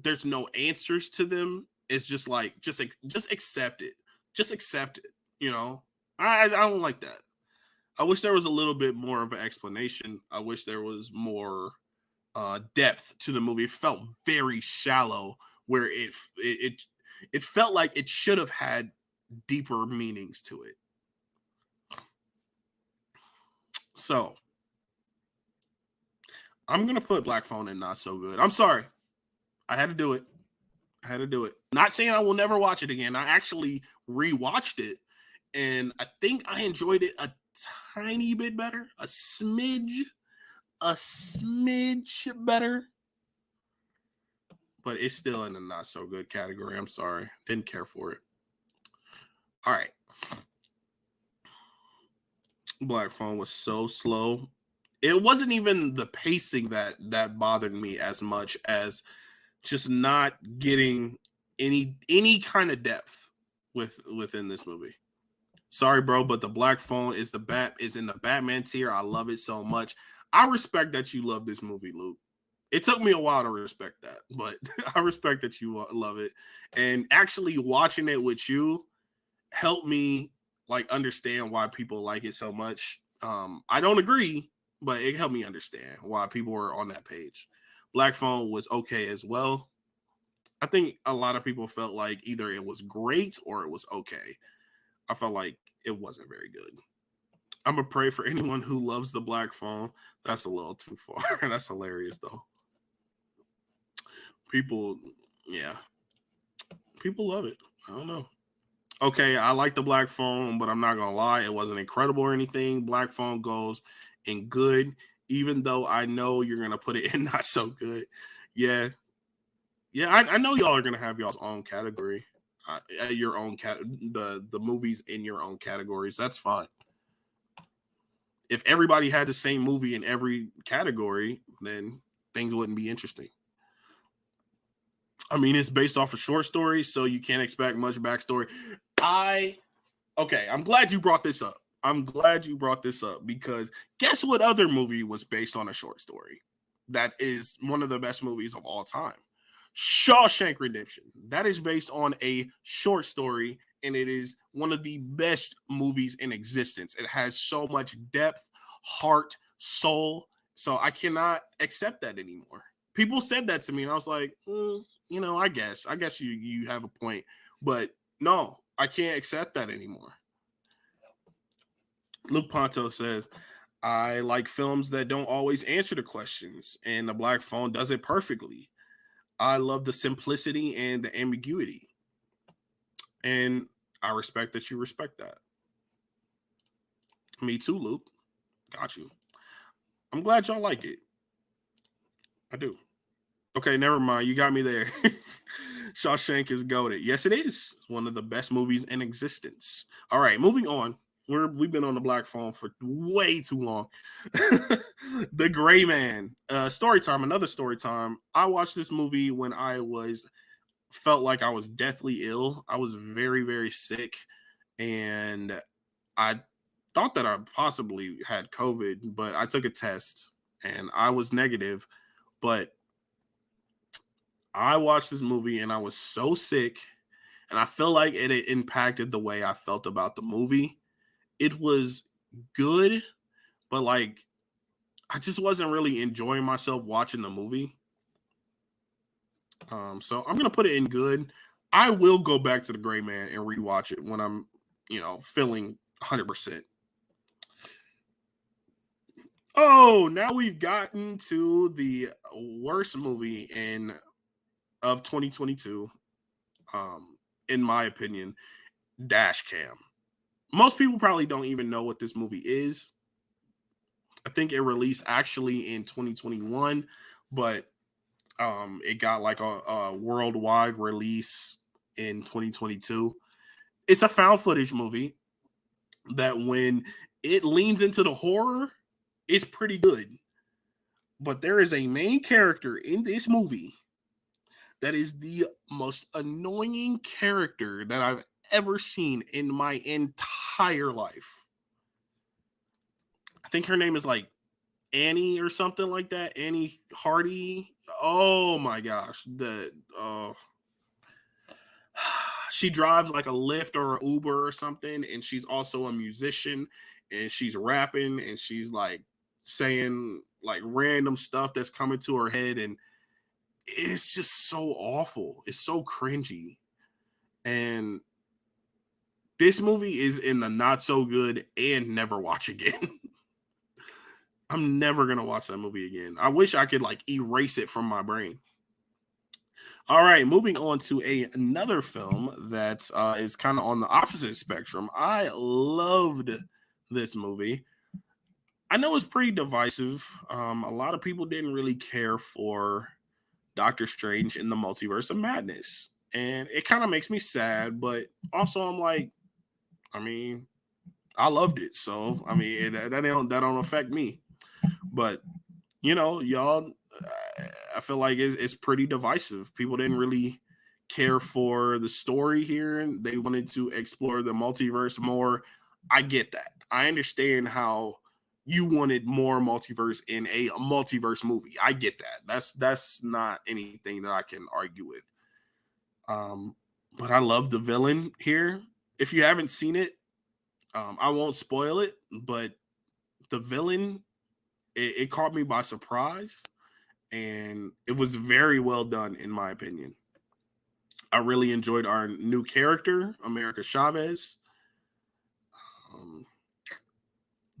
there's no answers to them is just like just accept it. Just accept it. You know, I don't like that. I wish there was a little bit more of an explanation. I wish there was more depth to the movie. It felt very shallow, where it felt like it should have had deeper meanings to it. So I'm gonna put Black Phone in not so good. I'm sorry, I had to do it. I had to do it. Not saying I will never watch it again. I actually rewatched it, and I think I enjoyed it a tiny bit better, a smidge better. But it's still in the not so good category. I'm sorry. Didn't care for it. All right. Black Phone was so slow. It wasn't even the pacing that bothered me as much as just not getting any kind of depth within this movie. Sorry, bro, but the Black Phone is in the Batman tier. I love it so much. I respect that you love this movie, Luke. It took me a while to respect that, but I respect that you love it. And actually watching it with you helped me like understand why people like it so much. I don't agree, but it helped me understand why people were on that page. Black Phone was okay as well. I think a lot of people felt like either it was great or it was okay. I felt like it wasn't very good. I'm gonna pray for anyone who loves the Black Phone. That's a little too far. That's hilarious though. People, yeah, people love it. I don't know. Okay, I like the Black Phone, but I'm not gonna lie, it wasn't incredible or anything. Black Phone goes in good, even though I know you're gonna put it in not so good. Yeah, yeah, I know y'all are gonna have y'all's own category, your own the movies in your own categories. That's fine. If everybody had the same movie in every category, then things wouldn't be interesting. I mean, it's based off a short story, so you can't expect much backstory. I'm glad you brought this up. I'm glad you brought this up because guess what other movie was based on a short story? That is one of the best movies of all time. Shawshank Redemption. That is based on a short story and it is one of the best movies in existence. It has so much depth, heart, soul. So I cannot accept that anymore. People said that to me, and I was like, I guess you have a point, but no, I can't accept that anymore. Luke Ponto says, I like films that don't always answer the questions, and The Black Phone does it perfectly. I love the simplicity and the ambiguity. And I respect that you respect that. Me too, Luke. Got you. I'm glad y'all like it. I do. Okay, never mind. You got me there. Shawshank is goated. Yes, it is. One of the best movies in existence. All right, moving on. We've been on The Black Phone for way too long. The Gray Man. Story time, another story time. I watched this movie when I felt like I was deathly ill. I was very, very sick. And I thought that I possibly had COVID, but I took a test and I was negative. But I watched this movie and I was so sick, and I feel like it impacted the way I felt about the movie. It was good, but like I just wasn't really enjoying myself watching the movie. So I'm gonna put it in good. I will go back to The Gray Man and rewatch it when I'm, feeling 100%. Oh, now we've gotten to the worst movie of 2022. In my opinion, Dash Cam. Most people probably don't even know what this movie is. I think it released actually in 2021, but it got like a worldwide release in 2022. It's a found footage movie that when it leans into the horror, it's pretty good. But there is a main character in this movie that is the most annoying character that I've ever seen in my entire life. I think her name is like Annie or something like that. Annie Hardy. Oh my gosh. She drives like a Lyft or an Uber or something, and she's also a musician, and she's rapping, and she's like saying like random stuff that's coming to her head, and it's just so awful. It's so cringy. And this movie is in the not so good and never watch again. I'm never going to watch that movie again. I wish I could like erase it from my brain. All right, moving on to another film that is kind of on the opposite spectrum. I loved this movie. I know it's pretty divisive. A lot of people didn't really care for Doctor Strange in the Multiverse of Madness. And it kind of makes me sad, but also I'm like, I mean, I loved it. So, I mean, that don't affect me. But, y'all, I feel like it's pretty divisive. People didn't really care for the story here, and they wanted to explore the multiverse more. I get that. I understand how you wanted more multiverse in a multiverse movie. I get that. That's not anything that I can argue with. But I love the villain here. If you haven't seen it, I won't spoil it, but the villain, it caught me by surprise, and it was very well done, in my opinion. I really enjoyed our new character, America Chavez.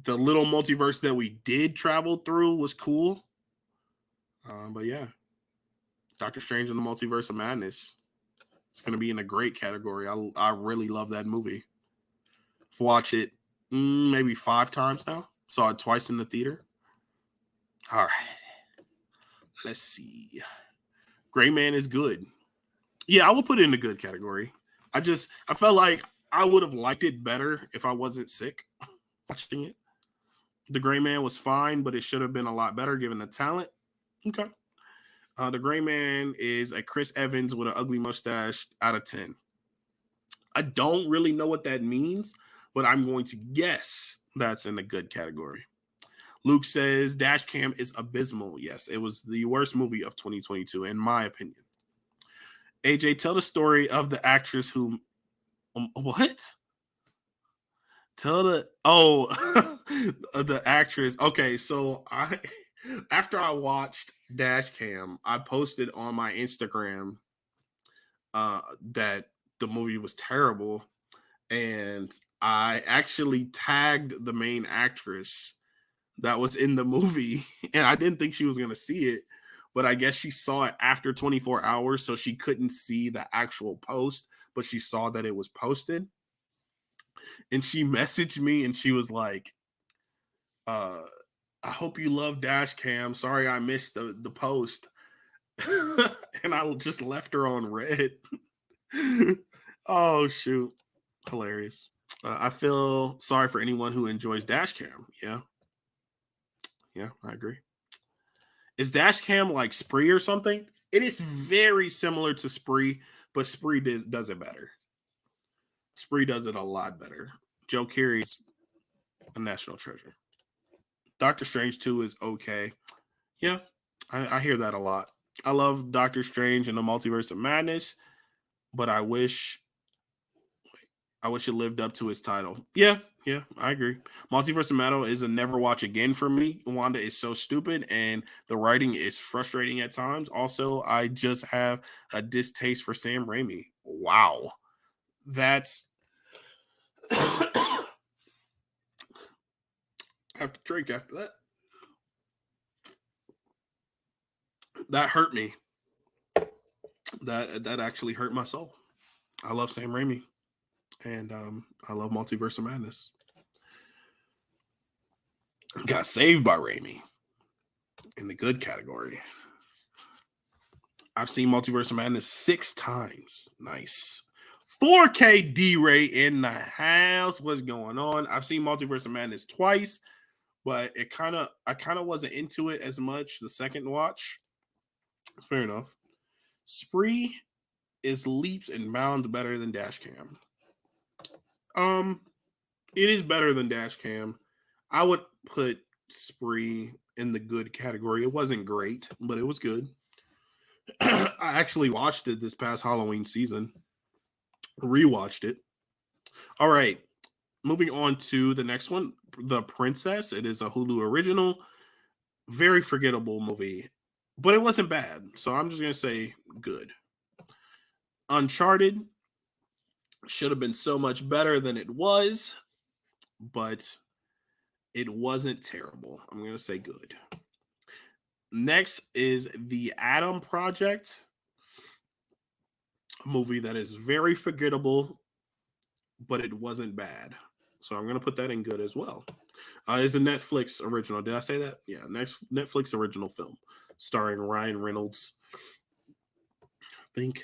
The little multiverse that we did travel through was cool. But yeah, Doctor Strange in the Multiverse of Madness. It's going to be in a great category. I really love that movie. I've watched it maybe 5 times now. Saw it twice in the theater. All right. Let's see. Gray Man is good. Yeah, I will put it in the good category. I felt like I would have liked it better if I wasn't sick watching it. The Gray Man was fine, but it should have been a lot better given the talent. Okay. The Gray Man is a Chris Evans with an ugly mustache out of 10. I don't really know what that means, but I'm going to guess that's in the good category. Luke says Dash Cam is abysmal. Yes, it was the worst movie of 2022, in my opinion. AJ, tell the story of the actress who What? Tell the the actress. Okay, so I after I watched Dash Cam, I posted on my Instagram that the movie was terrible, and I actually tagged the main actress that was in the movie, and I didn't think she was gonna see it, but I guess she saw it after 24 hours, so she couldn't see the actual post, but she saw that it was posted, and she messaged me, and she was like, uh, "I hope you love Dash Cam. Sorry I missed the post," and I just left her on red. Oh shoot, hilarious. I feel sorry for anyone who enjoys Dash Cam. Yeah, I agree. Is Dash Cam like Spree or something? It is very similar to Spree, but Spree does it better. Spree does it a lot better. Joe Carey's a national treasure. Doctor Strange 2 is okay. Yeah, I hear that a lot. I love Doctor Strange and the Multiverse of Madness, but I wish it lived up to its title. Yeah, I agree. Multiverse of Metal is a never watch again for me. Wanda is so stupid, and the writing is frustrating at times. Also, I just have a distaste for Sam Raimi. Wow, that's I have to drink after that. That hurt me. That actually hurt my soul. I love Sam Raimi, and I love Multiverse of Madness. Got saved by Raimi in the good category. I've seen Multiverse of Madness 6 times. Nice. 4K D-Ray in the house. What's going on? I've seen Multiverse of Madness twice, but I kind of wasn't into it as much the second watch. Fair enough. Spree is leaps and bounds better than Dashcam. Um, it is better than Dashcam. I would put Spree in the good category. It wasn't great, but it was good. I actually watched it this past Halloween season. Rewatched it. All right. Moving on to the next one, The Princess. It is a Hulu original. Very forgettable movie, but it wasn't bad. So I'm just going to say good. Uncharted should have been so much better than it was, but it wasn't terrible. I'm going to say good. Next is The Adam Project, a movie that is very forgettable, but it wasn't bad. So I'm going to put that in good as well. It's a Netflix original. Did I say that? Yeah, next Netflix original film starring Ryan Reynolds. I think.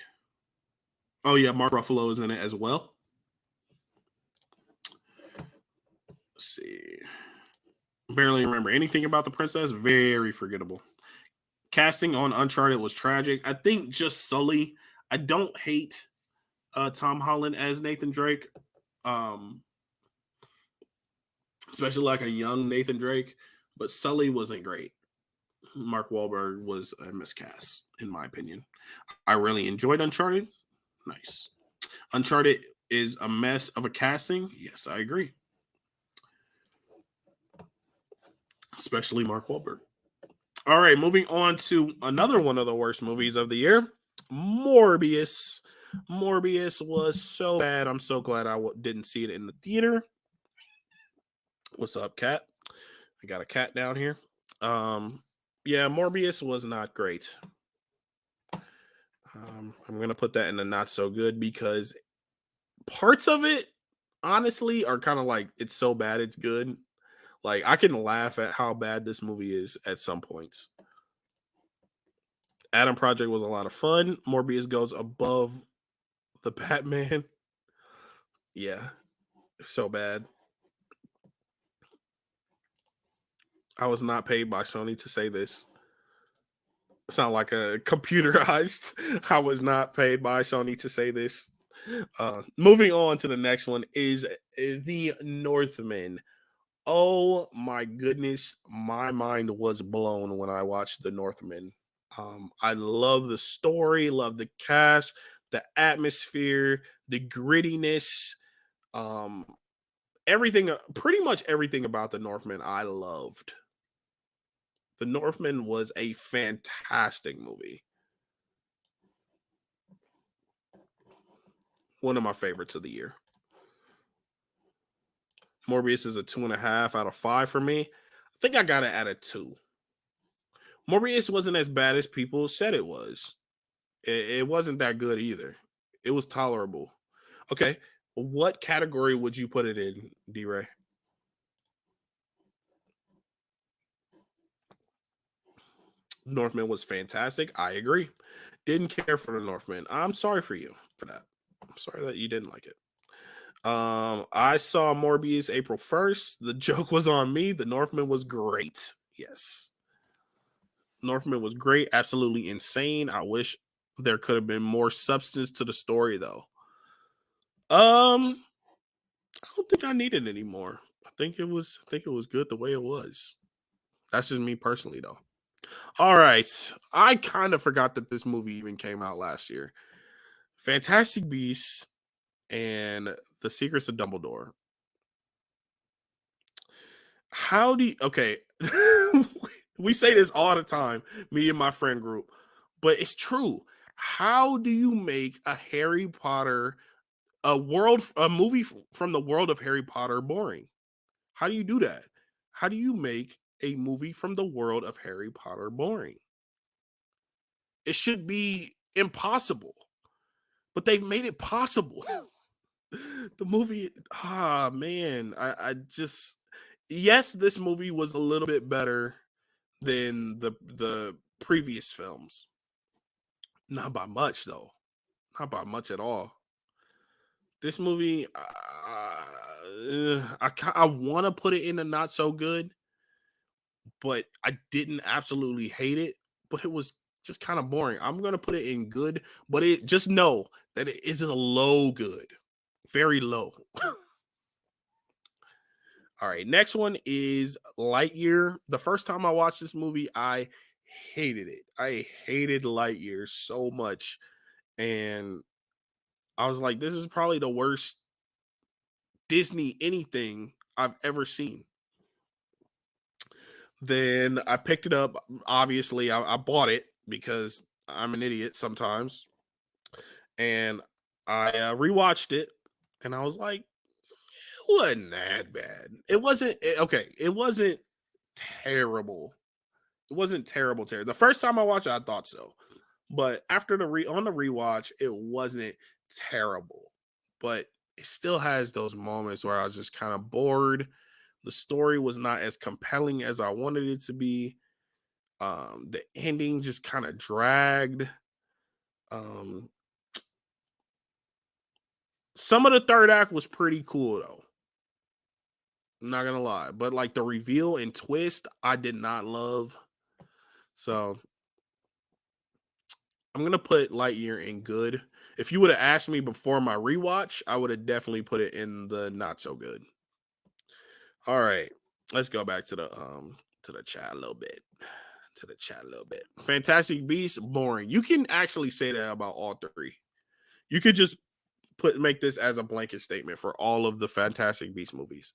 Oh yeah, Mark Ruffalo is in it as well. Let's see. Barely remember anything about the princess. Very forgettable. Casting on Uncharted was tragic. I think just Sully. I don't hate Tom Holland as Nathan Drake. Um, Especially like a young Nathan Drake, but Sully wasn't great. Mark Wahlberg was a miscast, in my opinion. I really enjoyed Uncharted. Nice. Uncharted is a mess of a casting. Yes, I agree. Especially Mark Wahlberg. All right, moving on to another one of the worst movies of the year, Morbius. Morbius was so bad. I'm so glad I didn't see it in the theater. What's up, cat? I got a cat down here. Yeah, Morbius was not great. I'm gonna put that in the not so good because parts of it, honestly, are kind of like it's so bad it's good. Like I can laugh at how bad this movie is at some points. Adam Project was a lot of fun. Morbius goes above the Batman. Yeah, so bad. I was not paid by Sony to say this. Sound like a computerized. I was not paid by Sony to say this. Moving on to the next one is The Northman. Oh my goodness, my mind was blown when I watched The Northman. I love the story, love the cast. the atmosphere, the grittiness, um, everything, pretty much everything about the Northman I loved. The Northman was a fantastic movie. One of my favorites of the year. Morbius is a 2.5 out of 5 for me. I think I got it at a 2. Morbius wasn't as bad as people said it was. It wasn't that good either. It was tolerable. Okay, what category would you put it in, D-Ray? Northman was fantastic. I agree. Didn't care for the Northman. I'm sorry for you for that. I'm sorry that you didn't like it. I saw Morbius April 1st. The joke was on me. The Northman was great. Yes. Northman was great. Absolutely insane. I wish there could have been more substance to the story though. I don't think I needed any more. I think it was good the way it was. That's just me personally though. All right. I kind of forgot that this movie even came out last year. Fantastic Beasts and The Secrets of Dumbledore. How do you, okay? We say this all the time, me and my friend group, but it's true. How do you make a Harry Potter, a movie from the world of Harry Potter boring? How do you do that? How do you make a movie from the world of Harry Potter boring? It should be impossible, but they've made it possible. The movie, man, I just, yes, this movie was a little bit better than the previous films. Not by much though. Not by much at all. This movie, I want to put it in a not so good, but I didn't absolutely hate it. But it was just kind of boring. I'm gonna put it in good, but it just know that it is a low good, very low. All right, next one is Lightyear. The first time I watched this movie, I hated it. I hated Lightyear so much. And I was like, this is probably the worst Disney anything I've ever seen. Then I picked it up. Obviously, I bought it because I'm an idiot sometimes. And I rewatched it and I was like, it wasn't that bad. Okay. It wasn't terrible. It wasn't terrible. The first time I watched it, I thought so, but after on the rewatch, it wasn't terrible. But it still has those moments where I was just kind of bored. The story was not as compelling as I wanted it to be. The ending just kind of dragged. Um, some of the third act was pretty cool though. I'm not gonna lie, but like the reveal and twist, I did not love. So I'm gonna put Lightyear in good. If you would have asked me before my rewatch, I would have definitely put it in the not so good. All right, let's go back to the chat a little bit. To the chat a little bit. Fantastic Beasts, boring. You can actually say that about all three. You could just make this as a blanket statement for all of the Fantastic Beasts movies.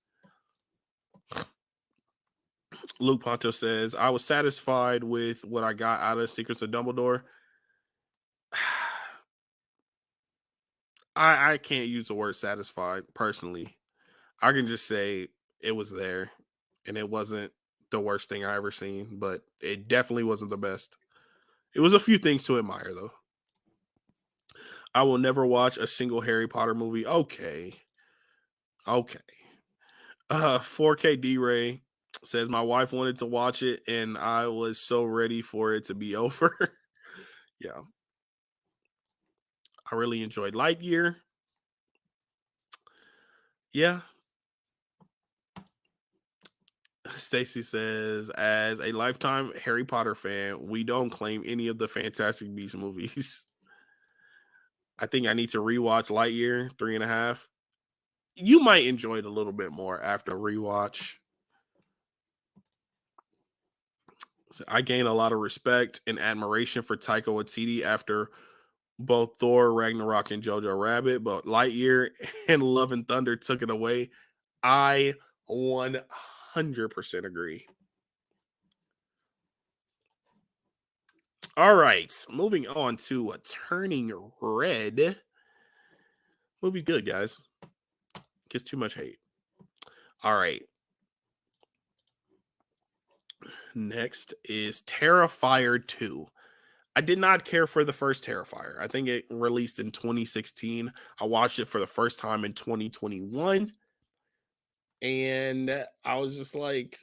Luke Ponto says, I was satisfied with what I got out of Secrets of Dumbledore. I can't use the word satisfied personally. I can just say it was there and it wasn't the worst thing I ever seen, but it definitely wasn't the best. It was a few things to admire though. I will never watch a single Harry Potter movie. Okay. Okay. 4K D Ray says my wife wanted to watch it and I was so ready for it to be over. Yeah. I really enjoyed Lightyear. Yeah. Stacy says, as a lifetime Harry Potter fan, we don't claim any of the Fantastic Beasts movies. I think I need to rewatch Lightyear 3.5. You might enjoy it a little bit more after a rewatch. So I gained a lot of respect and admiration for Taika Waititi after both Thor, Ragnarok, and Jojo Rabbit, but Lightyear and Love and Thunder took it away. I 100% agree. All right, moving on to Turning Red. Movie good, guys. Gets too much hate. All right. Next is Terrifier 2. I did not care for the first Terrifier. I think it released in 2016. I watched it for the first time in 2021. And I was just like,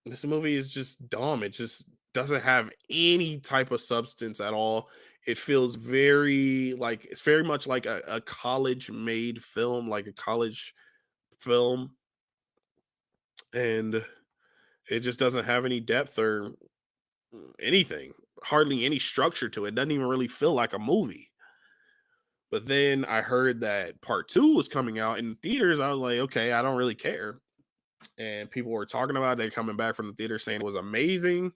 this movie is just dumb. It just doesn't have any type of substance at all. It feels very like it's very much like a college made film, like a college film. And it just doesn't have any depth or anything, hardly any structure to it. It doesn't even really feel like a movie. But then I heard that part two was coming out in theaters. I was like, okay, I don't really care. And people were talking about it. They're coming back from the theater saying it was amazing. I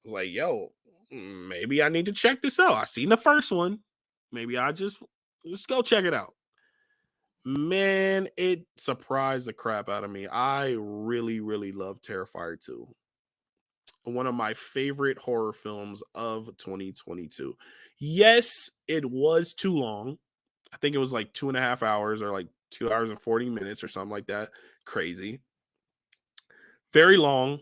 was like, yo, maybe I need to check this out. I seen the first one. Maybe I just go check it out. Man, it surprised the crap out of me. I really, really love Terrifier 2. One of my favorite horror films of 2022. Yes, it was too long. I think it was like 2.5 hours or like 2 hours and 40 minutes or something like that. Crazy. Very long,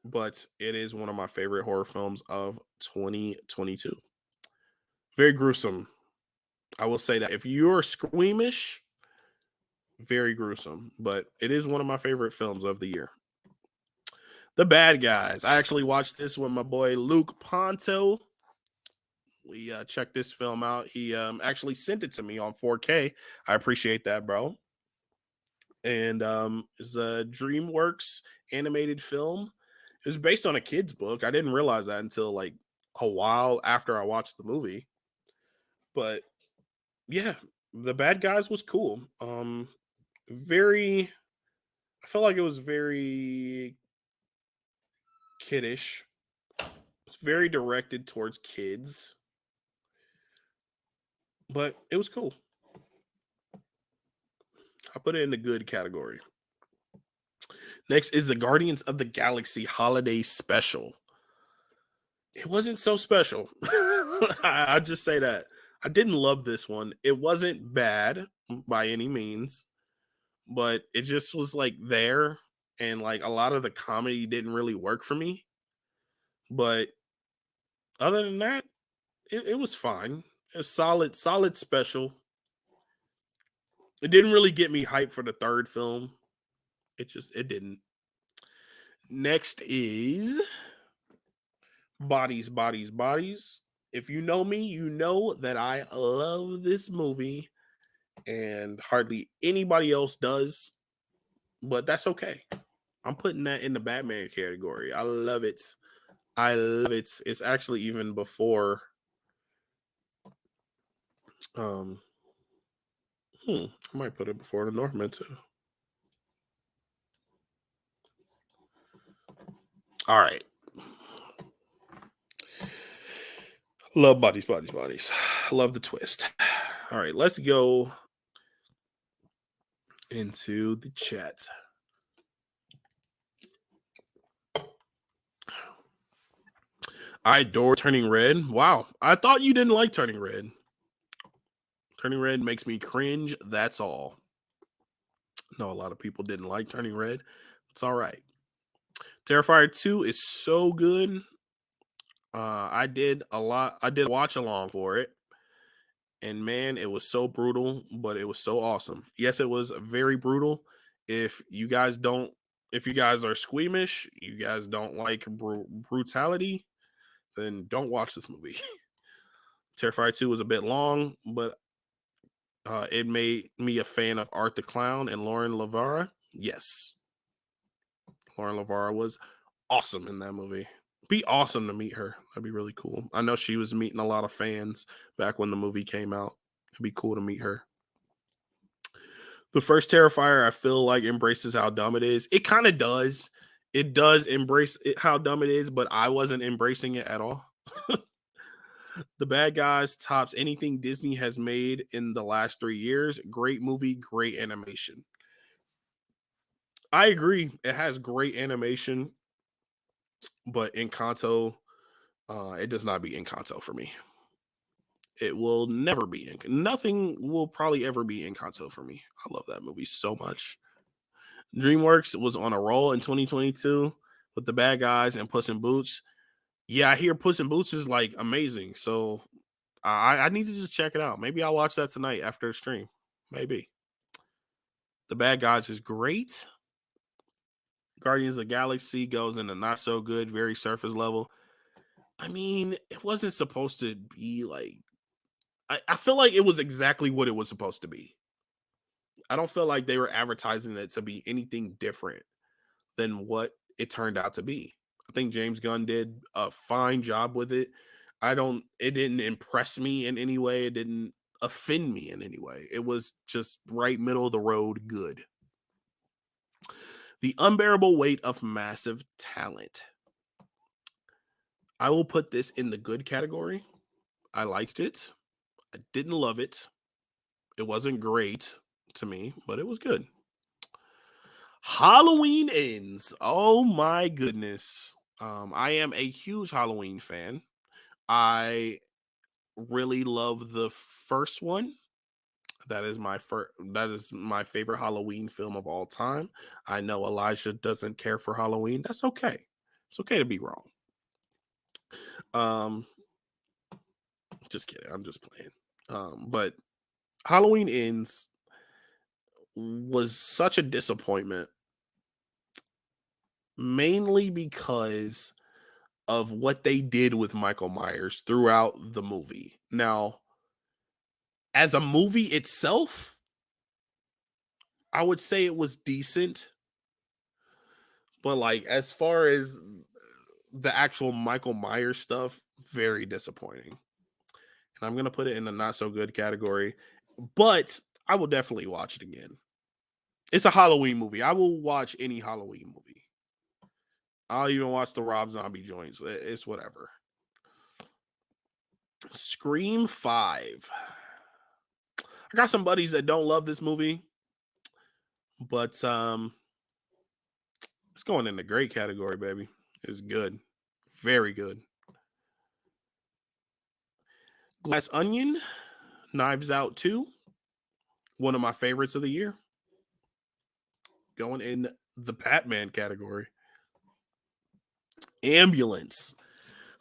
but it is one of my favorite horror films of 2022. Very gruesome. I will say that if you're squeamish, very gruesome, but it is one of my favorite films of the year. The Bad Guys. I actually watched this with my boy Luke Ponto. We checked this film out. He actually sent it to me on 4K. I appreciate that, bro. And it's a DreamWorks animated film. It was based on a kid's book. I didn't realize that until like a while after I watched the movie. But yeah, The Bad Guys was cool. Very I felt like it was very kiddish. It's very directed towards kids, but it was cool. I put it in the good category. Next is the Guardians of the Galaxy Holiday Special. It wasn't so special. I just say that. I didn't love this one. It wasn't bad by any means, but it just was like there. And like a lot of the comedy didn't really work for me. But other than that, it was fine. A solid special. It didn't really get me hyped for the third film. It didn't. Next is Bodies, Bodies, Bodies. If you know me, you know that I love this movie and hardly anybody else does, but that's okay. I'm putting that in the Batman category. I love it. I love it. It's actually even before um I might put it before the Northman too. All right. Love Bodies, Bodies, Bodies. Love the twist. All right, let's go into the chat. I adore Turning Red. Wow. I thought you didn't like Turning Red. Turning Red makes me cringe. That's all. No, a lot of people didn't like Turning Red. It's all right. Terrifier 2 is so good. I did watch along for it. And man, it was so brutal, but it was so awesome. Yes, it was very brutal. If you guys are squeamish, you guys don't like brutality, then don't watch this movie. Terrifier 2 was a bit long, but it made me a fan of Art the Clown and Lauren LaVara. Yes. Lauren LaVara was awesome in that movie. Be awesome to meet her. That'd be really cool. I know she was meeting a lot of fans back when the movie came out. It'd be cool to meet her. The first Terrifier, I feel like embraces how dumb it is. It kind of does. It does embrace how dumb it is, but I wasn't embracing it at all. The Bad Guys tops anything Disney has made in the last 3 years. Great movie, great animation. I agree. It has great animation, but Encanto, it does not beat Encanto for me. It will never be. Nothing will probably ever be Encanto for me. I love that movie so much. DreamWorks was on a roll in 2022 with The Bad Guys and Puss in Boots. Yeah, I hear Puss in Boots is like amazing. So I need to just check it out. Maybe I'll watch that tonight after the stream. Maybe. The Bad Guys is great. Guardians of the Galaxy goes into not so good, very surface level. I mean, it wasn't supposed to be like. I feel like it was exactly what it was supposed to be. I don't feel like they were advertising it to be anything different than what it turned out to be. I think James Gunn did a fine job with it. It didn't impress me in any way. It didn't offend me in any way. It was just right middle of the road good. The unbearable weight of massive talent. I will put this in the good category. I liked it. I didn't love it. It wasn't great to me, but it was good. Halloween Ends. Oh my goodness. I am a huge Halloween fan. I really love the first one. That is my favorite Halloween film of all time. I know Elijah doesn't care for Halloween. That's okay. It's okay to be wrong. Um just kidding. I'm just playing. But Halloween Ends was such a disappointment, mainly because of what they did with Michael Myers throughout the movie. Now, as a movie itself, I would say it was decent, but like as far as the actual Michael Myers stuff, very disappointing. And I'm gonna put it in the not so good category, but I will definitely watch it again. It's a Halloween movie. I will watch any Halloween movie. I'll even watch the Rob Zombie joints. It's whatever. Scream 5. I got some buddies that don't love this movie, but it's going in the great category, baby. It's good. Very good. Glass Onion, Knives Out 2. One of my favorites of the year. Going in the Batman category. Ambulance.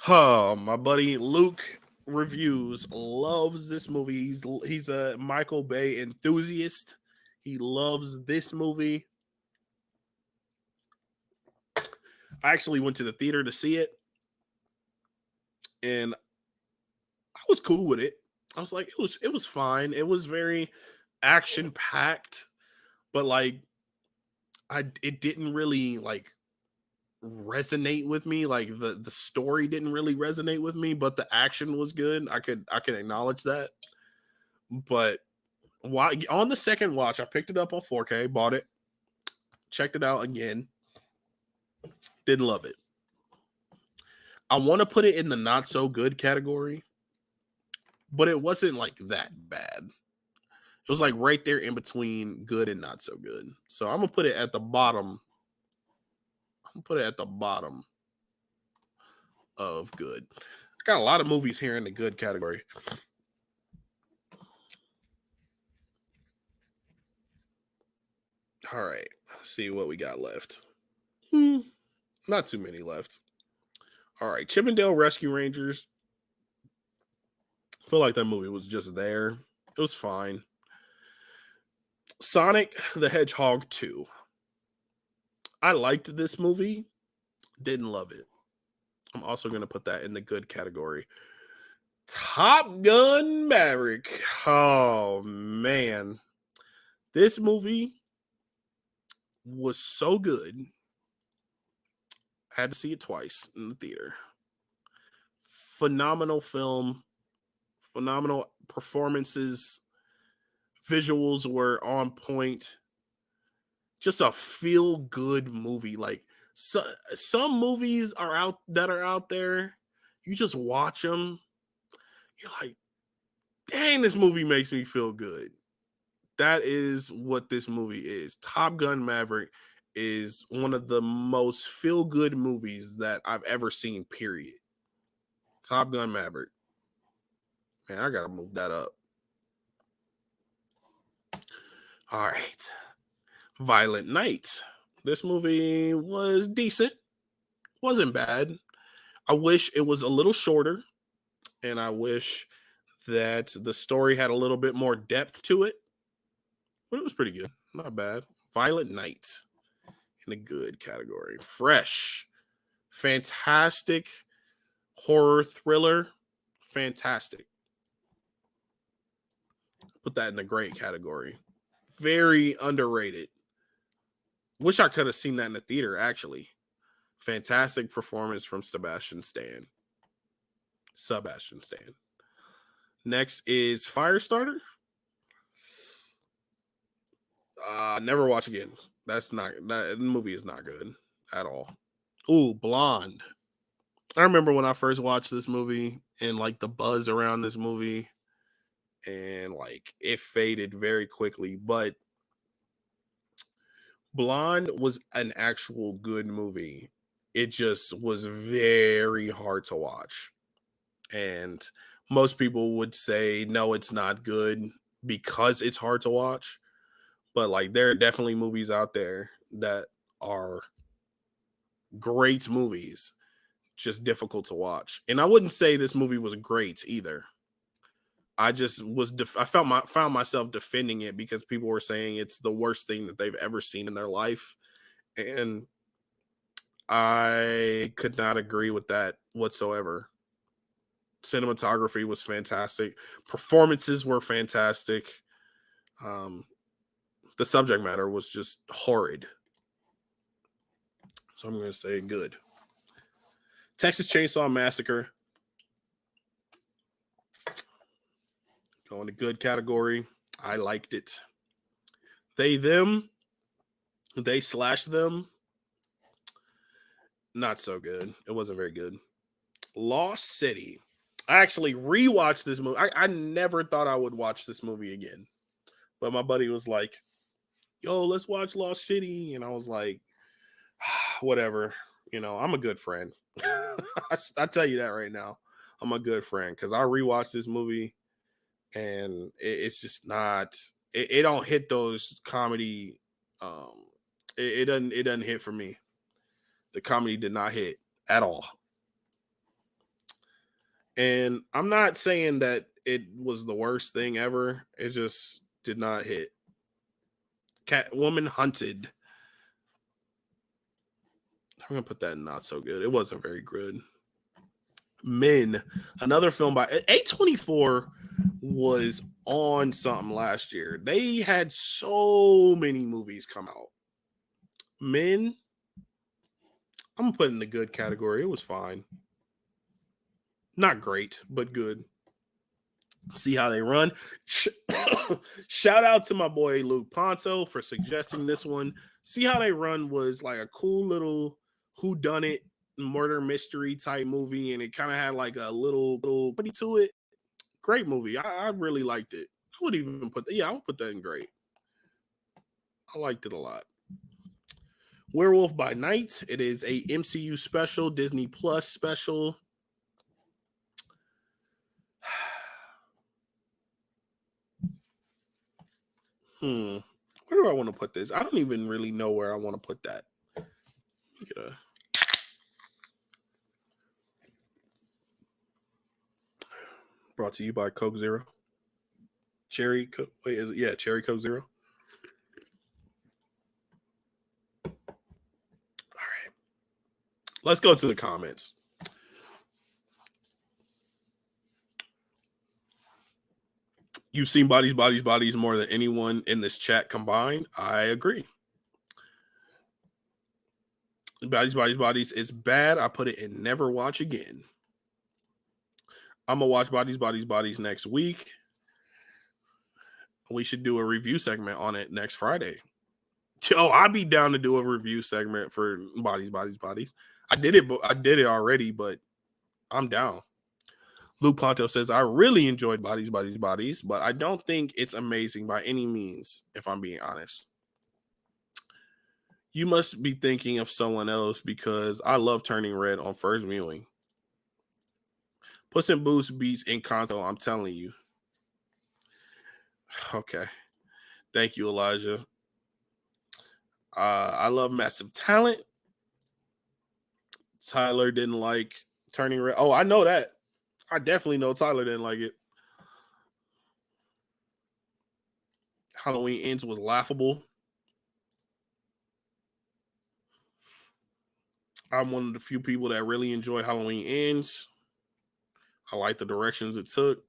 Oh, my buddy Luke Reviews loves this movie. He's a Michael Bay enthusiast. He loves this movie. I actually went to the theater to see it, and I was cool with it. I was like, it was fine. It was very action packed, but like it didn't really like resonate with me. Like the story didn't really resonate with me, but the action was good. I could acknowledge that. But why on the second watch, I picked it up on 4K, bought it, checked it out again. Didn't love it. I want to put it in the not so good category, but it wasn't like that bad. It was like right there in between good and not so good. So I'm gonna put it at the bottom. I'm gonna put it at the bottom of good. I got a lot of movies here in the good category. All right, let's see what we got left. Not too many left. All right, Chippendale Rescue Rangers. I feel like that movie was just there. It was fine. Sonic the Hedgehog 2. I liked this movie. Didn't love it. I'm also going to put that in the good category. Top Gun Maverick. Oh, man. This movie was so good. I had to see it twice in the theater. Phenomenal film. Phenomenal performances. Visuals were on point. Just a feel good movie. Like some movies are out there. You just watch them you're like, dang, this movie makes me feel good. That is what this movie is. Top Gun Maverick is one of the most feel-good movies that I've ever seen, period. Top Gun Maverick. Man, I gotta move that up. All right. Violent Night. This movie was decent. Wasn't bad. I wish it was a little shorter, and I wish that the story had a little bit more depth to it. But it was pretty good. Not bad. Violent Night in the good category. Fresh. Fantastic horror thriller. Fantastic. Put that in the great category. Very underrated. Wish I could have seen that in the theater, actually. Fantastic performance from Sebastian Stan. Next is Firestarter. Never watch again. That movie is not good at all. Ooh, Blonde. I remember when I first watched this movie and like the buzz around this movie, and like it faded very quickly. But Blonde was an actual good movie. It just was very hard to watch. And most people would say, no, it's not good because it's hard to watch. But like, there are definitely movies out there that are great movies, just difficult to watch. And I wouldn't say this movie was great either. I just was, found myself defending it because people were saying it's the worst thing that they've ever seen in their life. And I could not agree with that whatsoever. Cinematography was fantastic. Performances were fantastic. The subject matter was just horrid. So I'm going to say good. Texas Chainsaw Massacre. Going to good category. I liked it. They, them. They slash them. Not so good. It wasn't very good. Lost City. I actually rewatched this movie. I never thought I would watch this movie again. But my buddy was like, yo, let's watch Lost City. And I was like, whatever. You know, I'm a good friend. I tell you that right now. I'm a good friend because I rewatched this movie and it's just not, it don't hit those comedy. It doesn't hit for me. The comedy did not hit at all. And I'm not saying that it was the worst thing ever. It just did not hit. Catwoman Hunted. I'm going to put that in not so good. It wasn't very good. Men. Another film by A24 was on something last year. They had so many movies come out. Men. I'm going to put it in the good category. It was fine. Not great, but good. See How They Run. Shout out to my boy Luke Ponto for suggesting this one. See How They Run was like a cool little whodunit murder mystery type movie, and it kind of had like a little buddy to it. Great movie. I really liked it. I would even I would put that in great. I liked it a lot. Werewolf by Night. It is a MCU special, Disney Plus special. Where do I want to put this? I don't even really know where I want to put that. Brought to you by Coke Zero. Cherry Coke. Wait, is it? Yeah, Cherry Coke Zero. All right. Let's go to the comments. You've seen Bodies more than anyone in this chat combined. I agree. Bodies is bad. I put it in never watch again. I'm going to watch Bodies next week. We should do a review segment on it next Friday. Yo, I'd be down to do a review segment for Bodies. I did it already, but I'm down. Luke Ponto says, I really enjoyed Bodies, but I don't think it's amazing by any means, if I'm being honest. You must be thinking of someone else because I love Turning Red on first viewing. Puss in Boots beats Encanto, I'm telling you. Okay. Thank you, Elijah. I love Massive Talent. Tyler didn't like Turning Red. Oh, I know that. I definitely know Tyler didn't like it. Halloween Ends was laughable. I'm one of the few people that really enjoy Halloween Ends. I like the directions it took.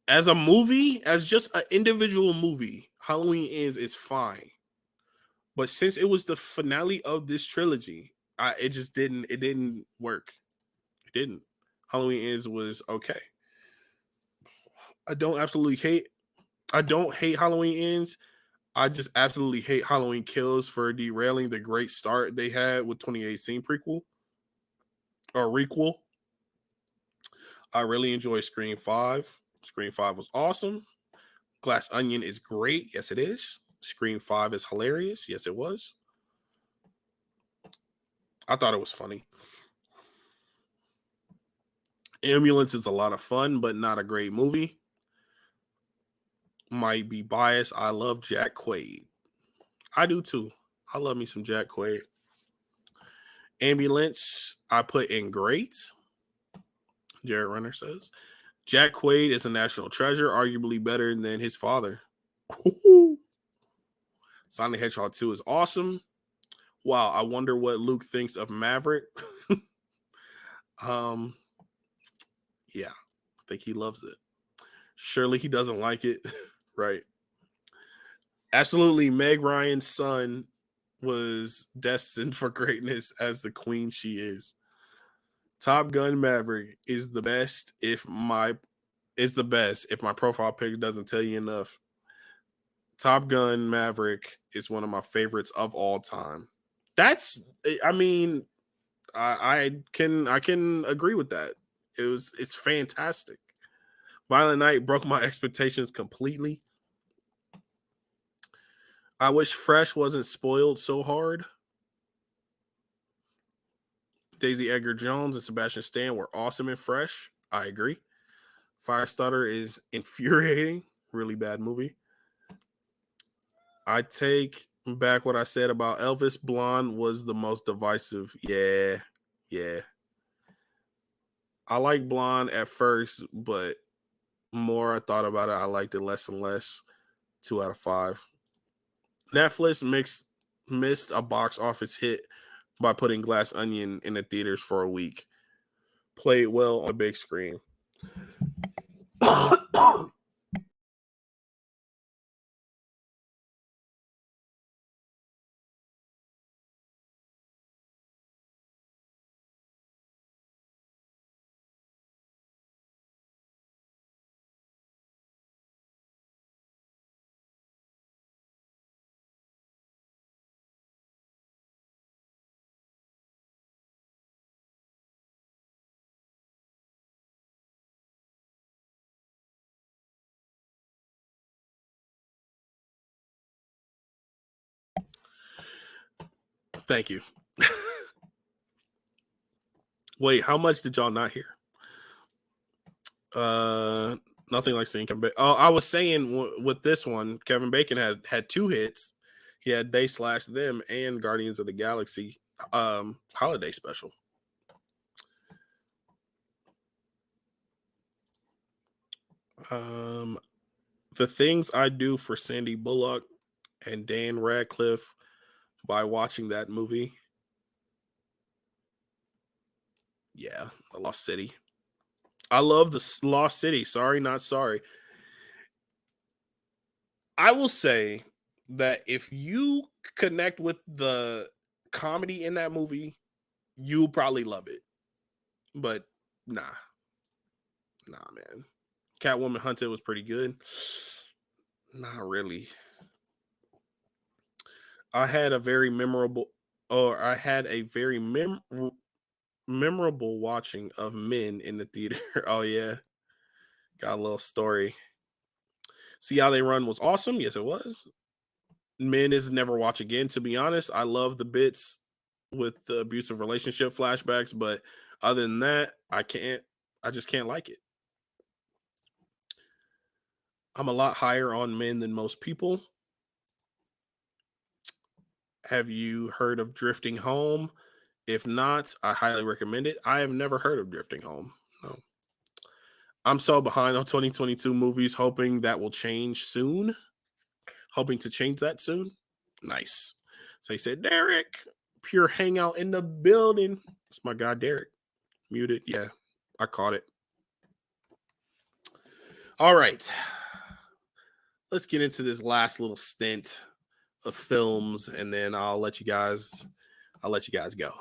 As a movie, as just an individual movie, Halloween Ends is fine. But since it was the finale of this trilogy, it just didn't work. It didn't. Halloween Ends was okay. I don't hate Halloween Ends. I just absolutely hate Halloween Kills for derailing the great start they had with 2018 prequel or requel. I really enjoy Scream 5. Scream 5 was awesome. Glass Onion is great. Yes, it is. Scream 5 is hilarious. Yes, it was. I thought it was funny. Ambulance is a lot of fun, but not a great movie. Might be biased. I love Jack Quaid. I do too. I love me some Jack Quaid. Ambulance, I put in great. Jared Runner says. Jack Quaid is a national treasure, arguably better than his father. Sonic the Hedgehog 2 is awesome. Wow, I wonder what Luke thinks of Maverick. Yeah, I think he loves it. Surely he doesn't like it. Right. Absolutely, Meg Ryan's son was destined for greatness as the queen she is. Top Gun Maverick is the best if my profile pic doesn't tell you enough. Top Gun Maverick is one of my favorites of all time. I mean, I can agree with that. It's fantastic. Violent Night broke my expectations completely. I wish Fresh wasn't spoiled so hard. Daisy Edgar Jones and Sebastian Stan were awesome and Fresh. I agree. Firestarter is infuriating. Really bad movie. I take back what I said about Elvis. Blonde was the most divisive. Yeah. I like Blonde at first, but more I thought about it, I liked it less and less. 2 out of 5. Netflix missed a box office hit by putting Glass Onion in the theaters for a week. Played well on the big screen. Thank you. Wait, how much did y'all not hear? Nothing like seeing Kevin Bacon. Oh, I was saying with this one, Kevin Bacon had 2 hits. He had They Slash Them and Guardians of the Galaxy holiday special. The things I do for Sandy Bullock and Dan Radcliffe by watching that movie. Yeah, The Lost City. I love the Lost City. Sorry, not sorry. I will say that if you connect with the comedy in that movie, you'll probably love it. But nah, man. Catwoman Hunted was pretty good. Not really. I had a very memorable. memorable watching of Men in the theater. Oh yeah, got a little story. See How They Run was awesome. Yes, it was. Men is never watch again. To be honest, I love the bits with the abusive relationship flashbacks, but other than that, I can't. I just can't like it. I'm a lot higher on Men than most people. Have you heard of Drifting Home? If not, I highly recommend it. I have never heard of Drifting Home. No. I'm so behind on 2022 movies, hoping that will change soon. Hoping to change that soon. Nice. So he said, Derek, pure hangout in the building. It's my guy, Derek. Muted. Yeah, I caught it. All right. Let's get into this last little stint of films, and then I'll let you guys go.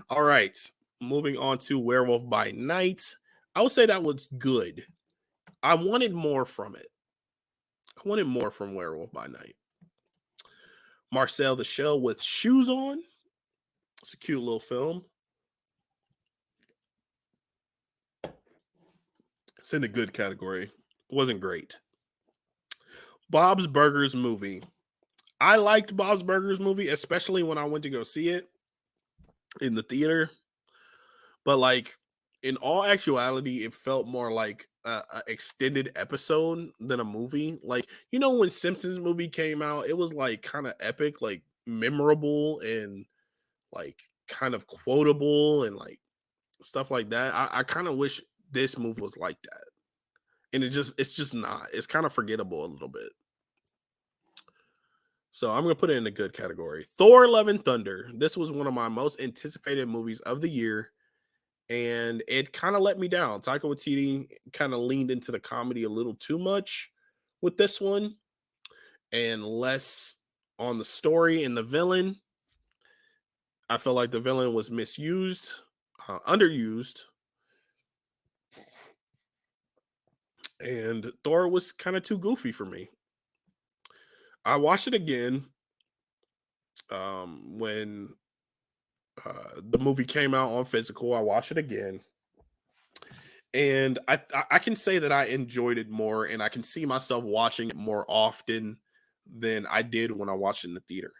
All right. Moving on to Werewolf by Night. I would say that was good. I wanted more from it. I wanted more from Werewolf by Night. Marcel the Shell with Shoes On. It's a cute little film. It's in the good category. It wasn't great. Bob's Burgers movie. I liked Bob's Burgers movie, especially when I went to go see it in the theater. But like in all actuality, it felt more like a extended episode than a movie. Like when Simpsons movie came out, it was like kind of epic, like memorable and like kind of quotable and like stuff like that. I kind of wish this movie was like that, and it's just not. It's kind of forgettable a little bit. So I'm gonna put it in the good category. Thor: Love and Thunder. This was one of my most anticipated movies of the year, and it kind of let me down. Taika Waititi kind of leaned into the comedy a little too much with this one, and less on the story and the villain. I felt like the villain was misused, underused, and Thor was kind of too goofy for me. I watched it again when the movie came out on physical. I watched it again, and I can say that I enjoyed it more, and I can see myself watching it more often than I did when I watched it in the theater.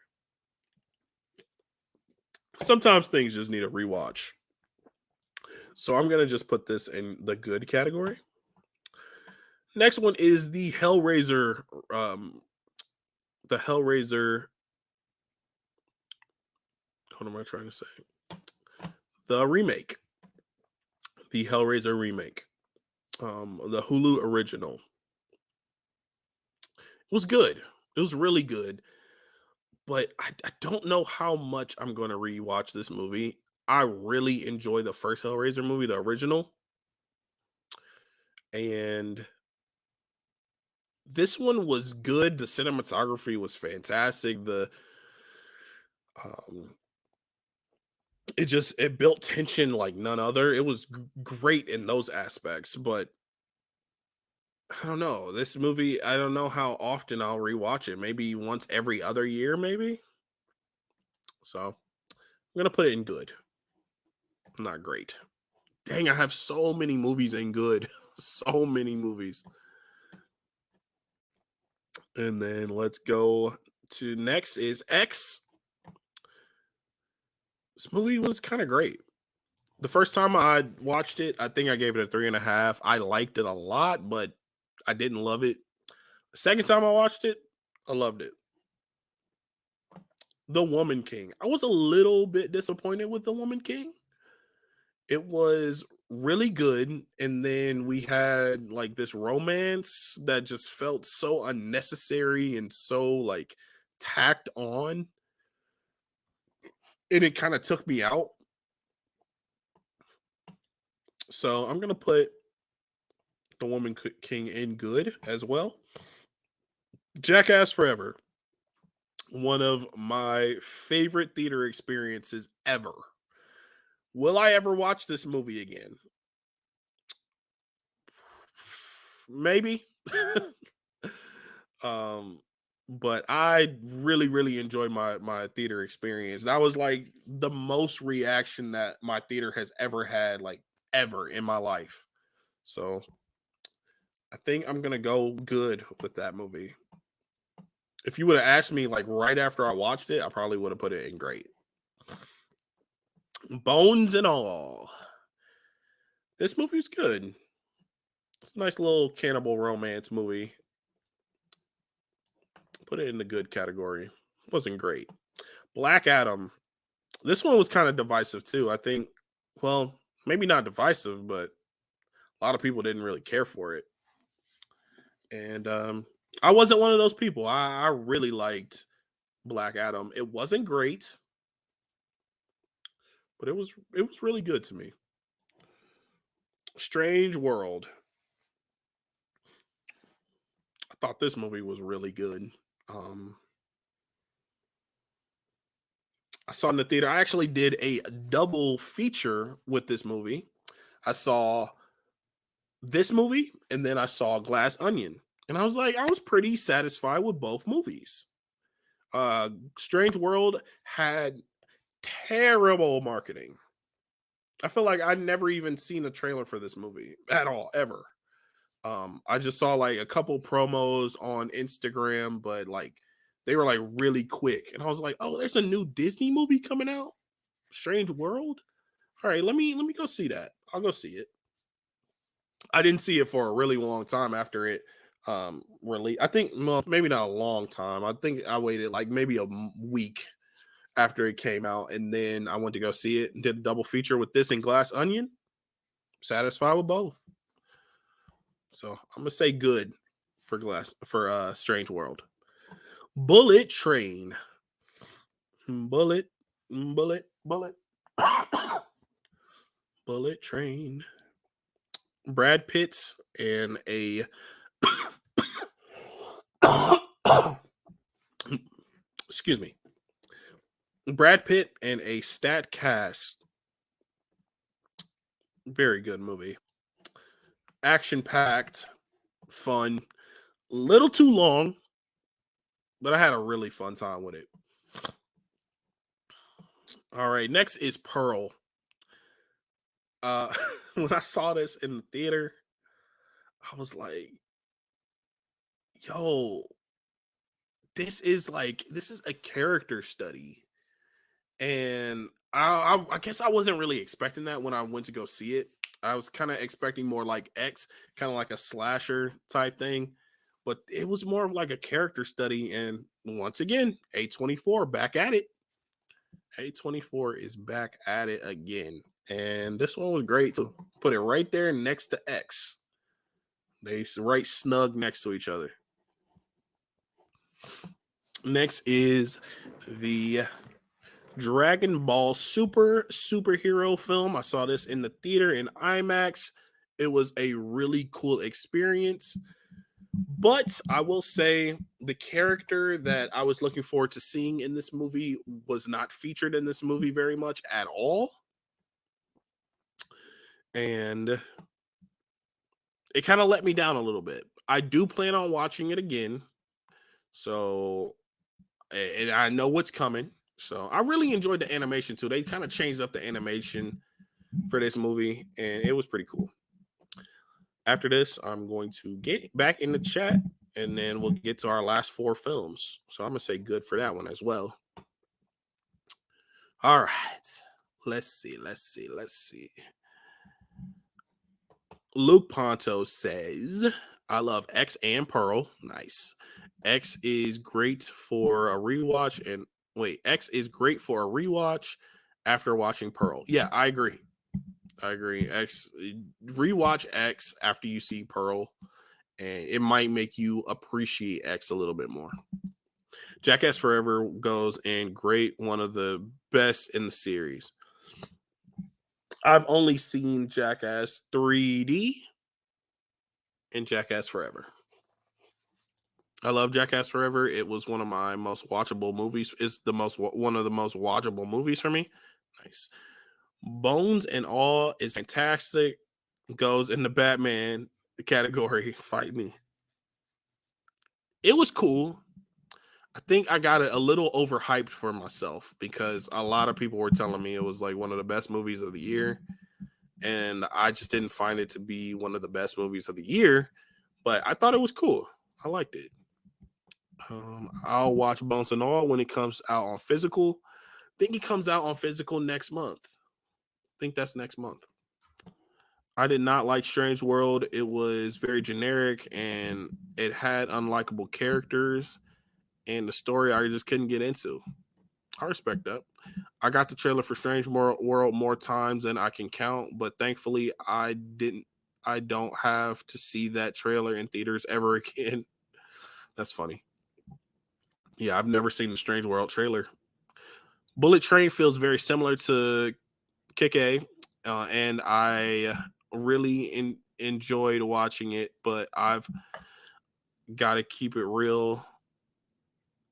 Sometimes things just need a rewatch. So I'm gonna just put this in the good category. Next one is the Hellraiser. The Hellraiser. What am I trying to say? The remake. The Hellraiser remake. The Hulu original. It was good. It was really good. But I don't know how much I'm going to rewatch this movie. I really enjoy the first Hellraiser movie, the original. And this one was good. The cinematography was fantastic. The um it built tension like none other. It was great in those aspects, but I don't know. This movie, I don't know how often I'll rewatch it. Maybe once every other year, maybe. So I'm gonna put it in good. Not great. Dang, I have so many movies in good. So many movies. And then let's go to next is X. This movie was kind of great. The first time I watched it, I think I gave it a 3.5. I liked it a lot, but I didn't love it. The second time I watched it, I loved it. The Woman King. I was a little bit disappointed with The Woman King. It was really good, and then we had like this romance that just felt so unnecessary and so like tacked on, and it kind of took me out. So I'm gonna put The Woman King in good as well. Jackass Forever, one of my favorite theater experiences ever. Will I ever watch this movie again? Maybe. um but I really, really enjoyed my theater experience. That was like the most reaction that my theater has ever had, like ever in my life. So I think I'm gonna go good with that movie. If you would have asked me like right after I watched it, I probably would have put it in great. Bones and all. This movie's good. It's a nice little cannibal romance movie. Put it in the good category. Wasn't great. Black Adam. This one was kind of divisive too. I think, well, maybe not divisive, but a lot of people didn't really care for it. And I wasn't one of those people. I really liked Black Adam. It wasn't great, but it was really good to me. Strange World. I thought this movie was really good. Um, I saw it in the theater. I actually did a double feature with this movie. I saw this movie and then I saw Glass Onion. And I was like, I was pretty satisfied with both movies. Strange World had terrible marketing. I feel like I'd never even seen a trailer for this movie at all, ever. I just saw like a couple promos on Instagram, but like they were like really quick. And I was like, oh, there's a new Disney movie coming out. Strange World. All right, let me go see that. I'll go see it. I didn't see it for a really long time after it released. I think, well, maybe not a long time. I think I waited like maybe a week after it came out, and then I went to go see it and did a double feature with this and Glass Onion. Satisfied with both. So I'm gonna say good for Strange World. Bullet Train. Bullet, bullet. Bullet Train. Brad Pitt and a excuse me. Brad Pitt and a stat cast. Very good movie. Action packed, fun, little too long, but I had a really fun time with it. All right, next is Pearl. Uh when I saw this in the theater, I was like, yo, this is a character study. And I guess I wasn't really expecting that when I went to go see it. I was kind of expecting more like X, kind of like a slasher type thing, but it was more of like a character study. And once again, A24 back at it. A24 is back at it again, and this one was great to put it right there next to X. They right snug next to each other. Next is the Dragon Ball superhero film. I saw this in the theater in IMAX. It was a really cool experience. But I will say the character that I was looking forward to seeing in this movie was not featured in this movie very much at all. And it kind of let me down a little bit. I do plan on watching it again. So, and I know what's coming. So, I really enjoyed the animation too. They kind of changed up the animation for this movie, and it was pretty cool. After this, I'm going to get back in the chat, and then we'll get to our last four films. So, I'm going to say good for that one as well. All right. Let's see. Luke Ponto says, I love X and Pearl. Nice. X is great for a rewatch. And wait, X is great for a rewatch after watching Pearl. Yeah, I agree. X, rewatch X after you see Pearl, and it might make you appreciate X a little bit more. Jackass Forever goes in great, one of the best in the series. I've only seen Jackass 3D and Jackass Forever. I love Jackass Forever. It was one of my most watchable movies. It's one of the most watchable movies for me. Nice. Bones and All is fantastic. Goes in the Batman category. Fight me. It was cool. I think I got it a little overhyped for myself because a lot of people were telling me it was like one of the best movies of the year, and I just didn't find it to be one of the best movies of the year. But I thought it was cool. I liked it. I'll watch Bones and All when it comes out on physical. I think it comes out on physical next month. I think that's next month. I did not like Strange World. It was very generic and it had unlikable characters, and the story I just couldn't get into. I respect that. I got the trailer for World more times than I can count, but thankfully I don't have to see that trailer in theaters ever again. That's funny. Yeah, I've never seen the Strange World trailer. Bullet Train feels very similar to Kick A, and I really enjoyed watching it, but I've got to keep it real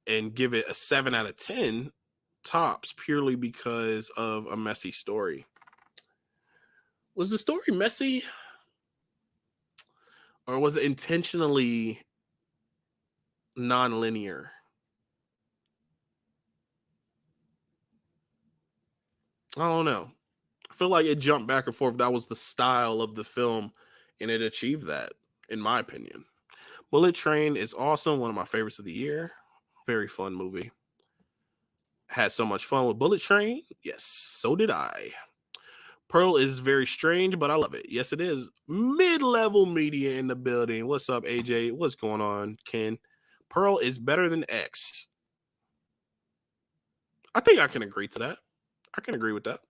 and give it a 7 out of 10 tops purely because of a messy story. Was the story messy or was it intentionally non-linear? I don't know. I feel like it jumped back and forth. That was the style of the film, and it achieved that, in my opinion. Bullet Train is awesome. One of my favorites of the year. Very fun movie. Had so much fun with Bullet Train. Yes, so did I. Pearl is very strange, but I love it. Yes, it is. Mid-level media in the building. What's up, AJ? What's going on, Ken? Pearl is better than X. I think I can agree to that. I can agree with that.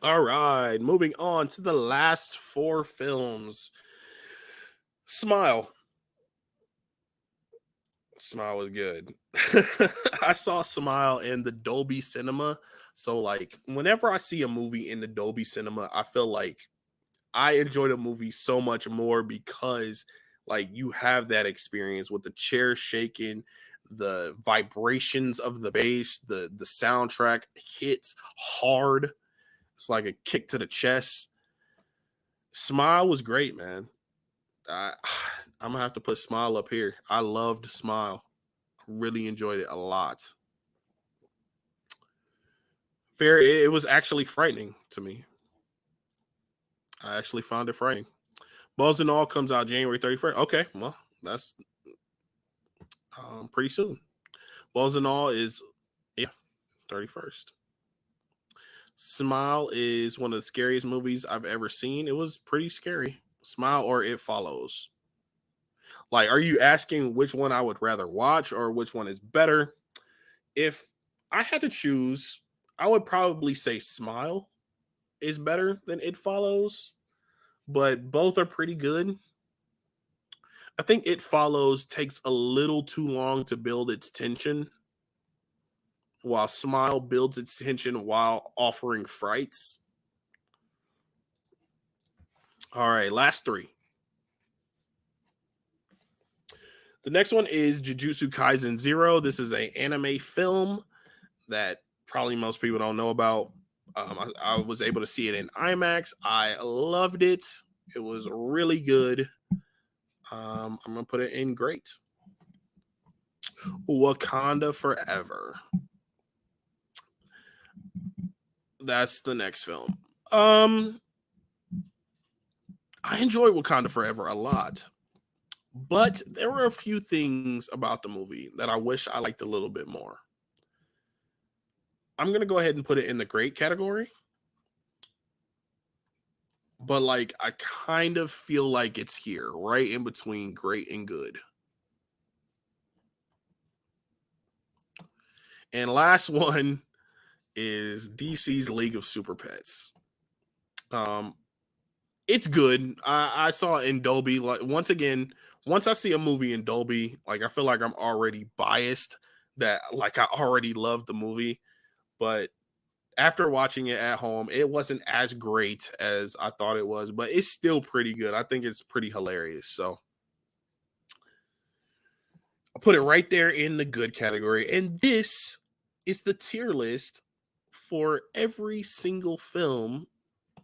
All right, moving on to the last four films. Smile. Smile was good. I saw Smile in the Dolby Cinema. So, like, whenever I see a movie in the Dolby Cinema, I feel like I enjoy the movie so much more because, like, you have that experience with the chair shaking, the vibrations of the bass, the soundtrack hits hard. It's like a kick to the chest. Smile was great, man. I, I'm gonna have to put Smile up here. I loved Smile. Really enjoyed it a lot. It was actually frightening to me. I actually found it frightening. Balls and All comes out January 31st. Okay, well, that's pretty soon. Balls and All is, yeah, 31st. Smile is one of the scariest movies I've ever seen. It was pretty scary. Smile or It Follows. Like, are you asking which one I would rather watch or which one is better? If I had to choose, I would probably say Smile is better than It Follows, but both are pretty good. I think It Follows takes a little too long to build its tension, while Smile builds its tension while offering frights. All right, last three. The next one is Jujutsu Kaisen Zero. This is an anime film that probably most people don't know about. I was able to see it in IMAX. I loved it. It was really good. I'm gonna put it in great. Wakanda Forever. That's the next film. I enjoyed Wakanda Forever a lot, but there were a few things about the movie that I wish I liked a little bit more. I'm gonna go ahead and put it in the great category, but like I kind of feel like it's here, right in between great and good. And last one is DC's League of Super Pets. Um, it's good. I saw it in Dolby. Like once again, once I see a movie in Dolby, like I feel like I'm already biased that like I already love the movie. But after watching it at home, it wasn't as great as I thought it was, but it's still pretty good. I think it's pretty hilarious. So I'll put it right there in the good category. And this is the tier list for every single film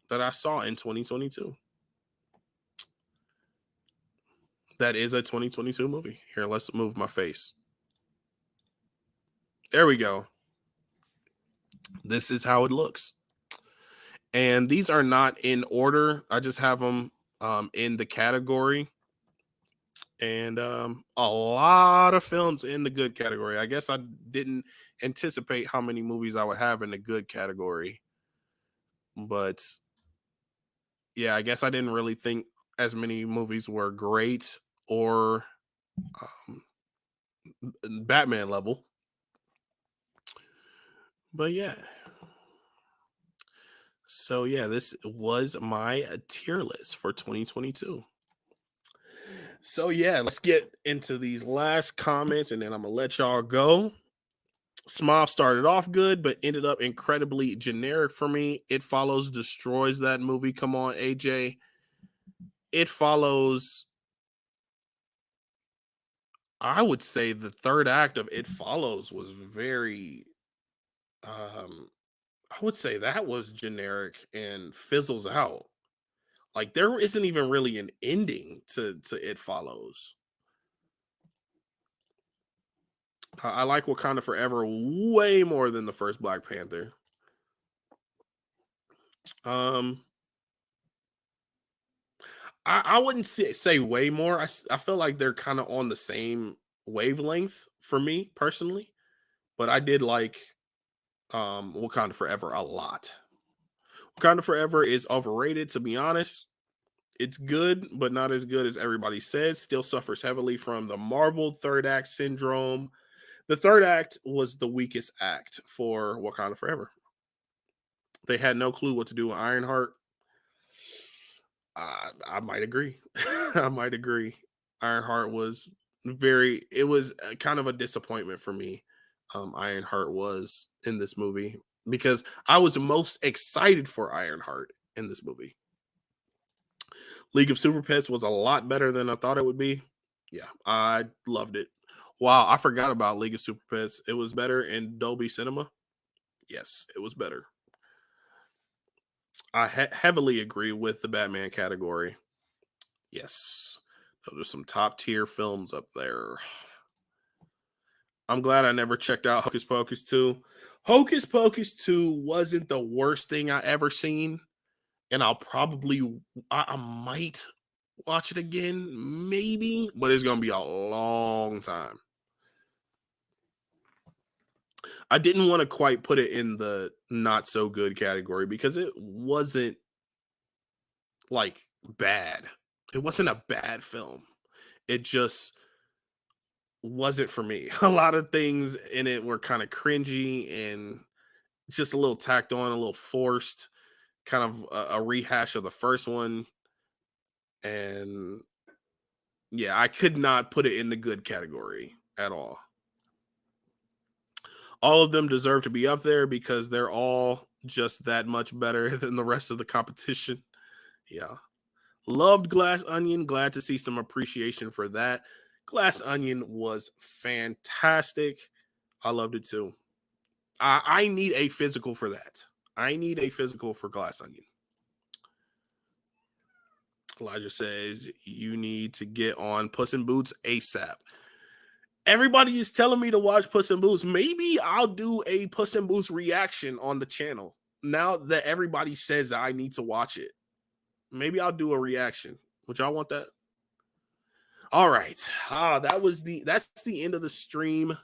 that I saw in 2022. That is a 2022 movie. Here, let's move my face. There we go. This is how it looks. And these are not in order. I just have them in the category. And a lot of films in the good category. I guess I didn't anticipate how many movies I would have in the good category. But yeah, I guess I didn't really think as many movies were great or um, Batman level. But yeah. So yeah, this was my tier list for 2022. So yeah, let's get into these last comments and then I'm gonna let y'all go. Smile started off good, but ended up incredibly generic for me. It Follows destroys that movie. Come on, AJ. It Follows. I would say the third act of It Follows was very I would say that was generic and fizzles out. Like there isn't even really an ending to It Follows. I like Wakanda Forever way more than the first Black Panther. Um, I wouldn't say way more. I feel like they're kind of on the same wavelength for me personally, but I did like Wakanda Forever a lot. Wakanda Forever is overrated, to be honest. It's good, but not as good as everybody says. Still suffers heavily from the Marvel third act syndrome. The third act was the weakest act for Wakanda Forever. They had no clue what to do with Ironheart. I might agree. I might agree. Ironheart was it was kind of a disappointment for me. Ironheart was in this movie because I was most excited for Ironheart in this movie. League of Super Pets was a lot better than I thought it would be. Yeah, I loved it. Wow, I forgot about League of Super Pets. It was better in Dolby Cinema. Yes, it was better. I heavily agree with the Batman category. Yes, those are some top tier films up there. I'm glad I never checked out Hocus Pocus 2. Hocus Pocus 2 wasn't the worst thing I ever seen, and I might watch it again, maybe, but it's gonna be a long time. I didn't want to quite put it in the not so good category because it wasn't like bad. It wasn't a bad film. It just wasn't for me. A lot of things in it were kind of cringy and just a little tacked on, a little forced, kind of a rehash of the first one. And yeah, I could not put it in the good category at all. All of them deserve to be up there because they're all just that much better than the rest of the competition. Yeah. Loved Glass Onion. Glad to see some appreciation for that. Glass Onion was fantastic. I loved it too. I need a physical for that. I need a physical for Glass Onion. Elijah says you need to get on Puss in Boots ASAP. Everybody is telling me to watch Puss in Boots. Maybe I'll do a Puss in Boots reaction on the channel. Now that everybody says that I need to watch it, maybe I'll do a reaction. Would y'all want that? All right. That's the end of the stream.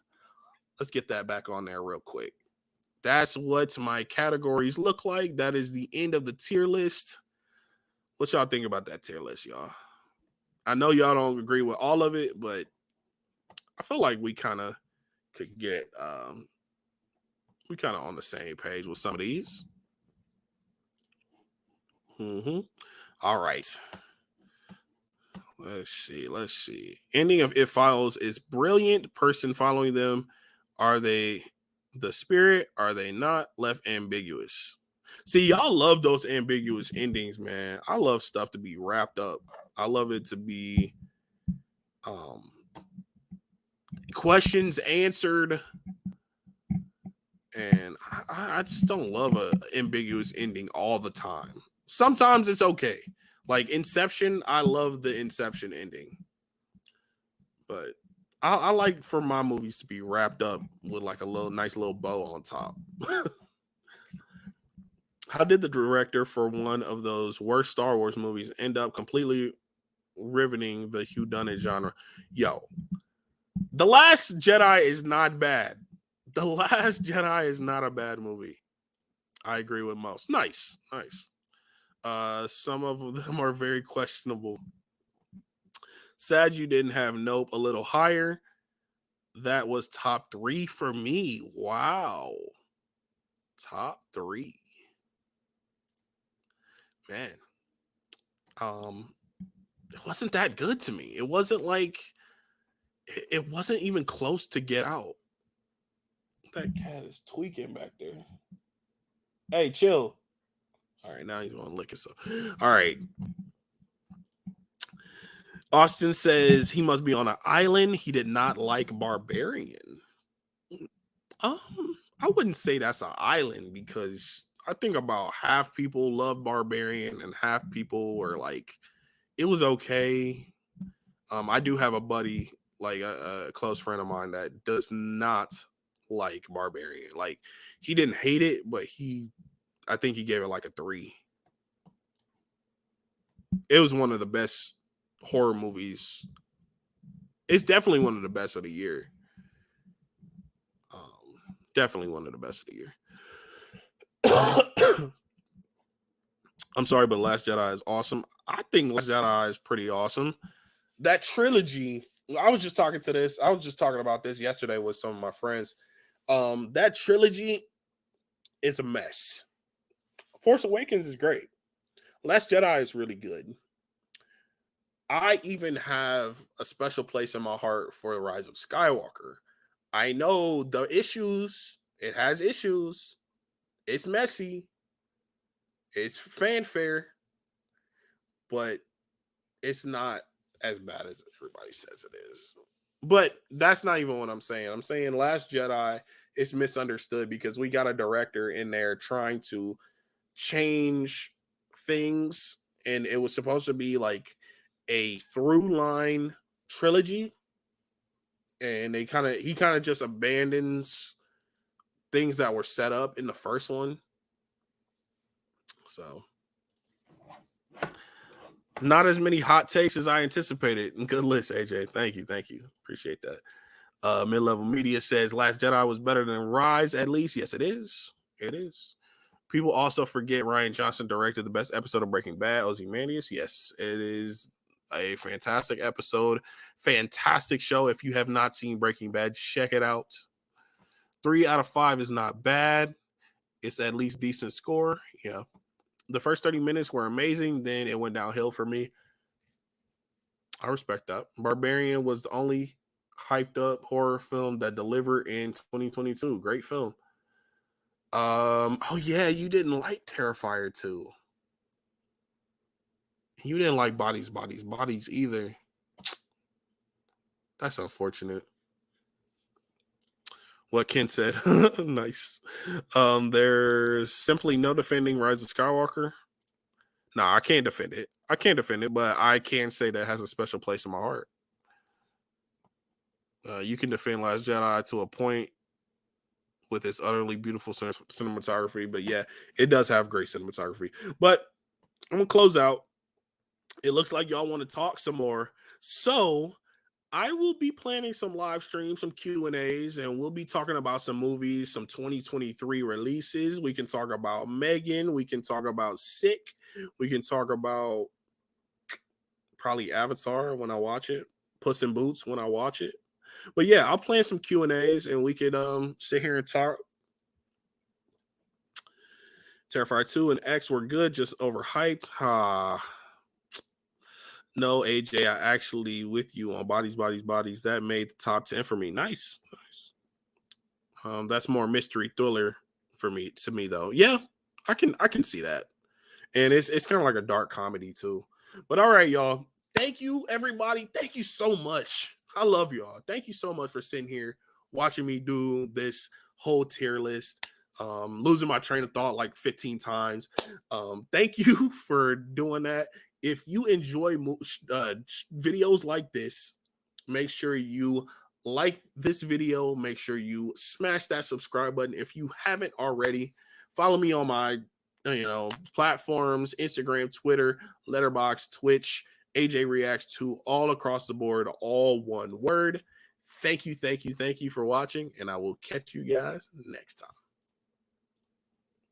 Let's get that back on there real quick. That's what my categories look like. That is the end of the tier list. What y'all think about that tier list, y'all? I know y'all don't agree with all of it, but I feel like we kind of could get we kind of on the same page with some of these. All right. Let's see. Let's see. Ending of It Follows is brilliant. Person following them, are they the spirit? Are they not? Left ambiguous. See, y'all love those ambiguous endings, man. I love stuff to be wrapped up. I love it to be um questions answered. And I just don't love a ambiguous ending all the time. Sometimes it's okay. Like Inception, I love the Inception ending. But I like for my movies to be wrapped up with like a nice little bow on top. How did the director for one of those worst Star Wars movies end up completely riveting the whodunit genre? Yo, The Last Jedi is not bad. The Last Jedi is not a bad movie. I agree with most. Nice, nice. Some of them are very questionable. Sad you didn't have Nope a little higher. That was top 3 for me. Wow. Top 3. Man. It wasn't that good to me. It wasn't like it wasn't even close to Get Out. That cat is tweaking back there. Hey, chill. All right, now he's gonna lick himself. All right. Austin says he must be on an island. He did not like Barbarian. I wouldn't say that's an island because I think about half people love Barbarian and half people were like, it was okay. I do have a buddy, like a close friend of mine, that does not like Barbarian. Like, he didn't hate it, but I think he gave it like a 3. It was one of the best horror movies. It's definitely one of the best of the year. Definitely one of the best of the year. I'm sorry, but Last Jedi is awesome. I think Last Jedi is pretty awesome. That trilogy, I was just talking about this yesterday with some of my friends. That trilogy is a mess. Force Awakens is great. Last Jedi is really good. I even have a special place in my heart for The Rise of Skywalker. I know the issues. It has issues. It's messy. It's fanfare. But it's not as bad as everybody says it is. But that's not even what I'm saying. I'm saying Last Jedi is misunderstood because we got a director in there trying to change things, and it was supposed to be like a through line trilogy, and he kind of just abandons things that were set up in the first one. So not as many hot takes as I anticipated. Good list, AJ. Thank you. Appreciate that. Mid-level media says Last Jedi was better than Rise, at least. Yes, it is. It is. People also forget Rian Johnson directed the best episode of Breaking Bad, Ozymandias. Yes, it is a fantastic episode. Fantastic show. If you have not seen Breaking Bad, check it out. 3 out of 5 is not bad. It's at least decent score. Yeah. The first 30 minutes were amazing. Then it went downhill for me. I respect that. Barbarian was the only hyped up horror film that delivered in 2022. Great film. Oh yeah, you didn't like Terrifier 2. You didn't like Bodies either. That's unfortunate. What Ken said. Nice. There's simply no defending Rise of Skywalker. No, I can't defend it. But I can say that it has a special place in my heart. You can defend Last Jedi to a point with its utterly beautiful cinematography, but yeah, it does have great cinematography. But I'm gonna close out. It looks like y'all want to talk some more, so I will be planning some live streams, some Q&As, and we'll be talking about some movies, some 2023 releases. We can talk about Megan. We can talk about Sick. We can talk about probably Avatar when I watch it, Puss in Boots when I watch it. But yeah, I'll plan some Q&As, and we could sit here and talk. Terrifier 2 and X were good, just overhyped. No, AJ, I actually with you on Bodies. That made the top 10 for me. Nice. That's more mystery thriller to me though. Yeah, I can see that. And it's kind of like a dark comedy too. But all right, y'all. Thank you, everybody. Thank you so much. I love y'all. Thank you so much for sitting here watching me do this whole tier list. Losing my train of thought like 15 times. Thank you for doing that. If you enjoy videos like this, make sure you like this video. Make sure you smash that subscribe button if you haven't already. Follow me on my platforms: Instagram, Twitter, Letterboxd, Twitch, AJREACTS2, all across the board, all one word. Thank you for watching, and I will catch you guys next time.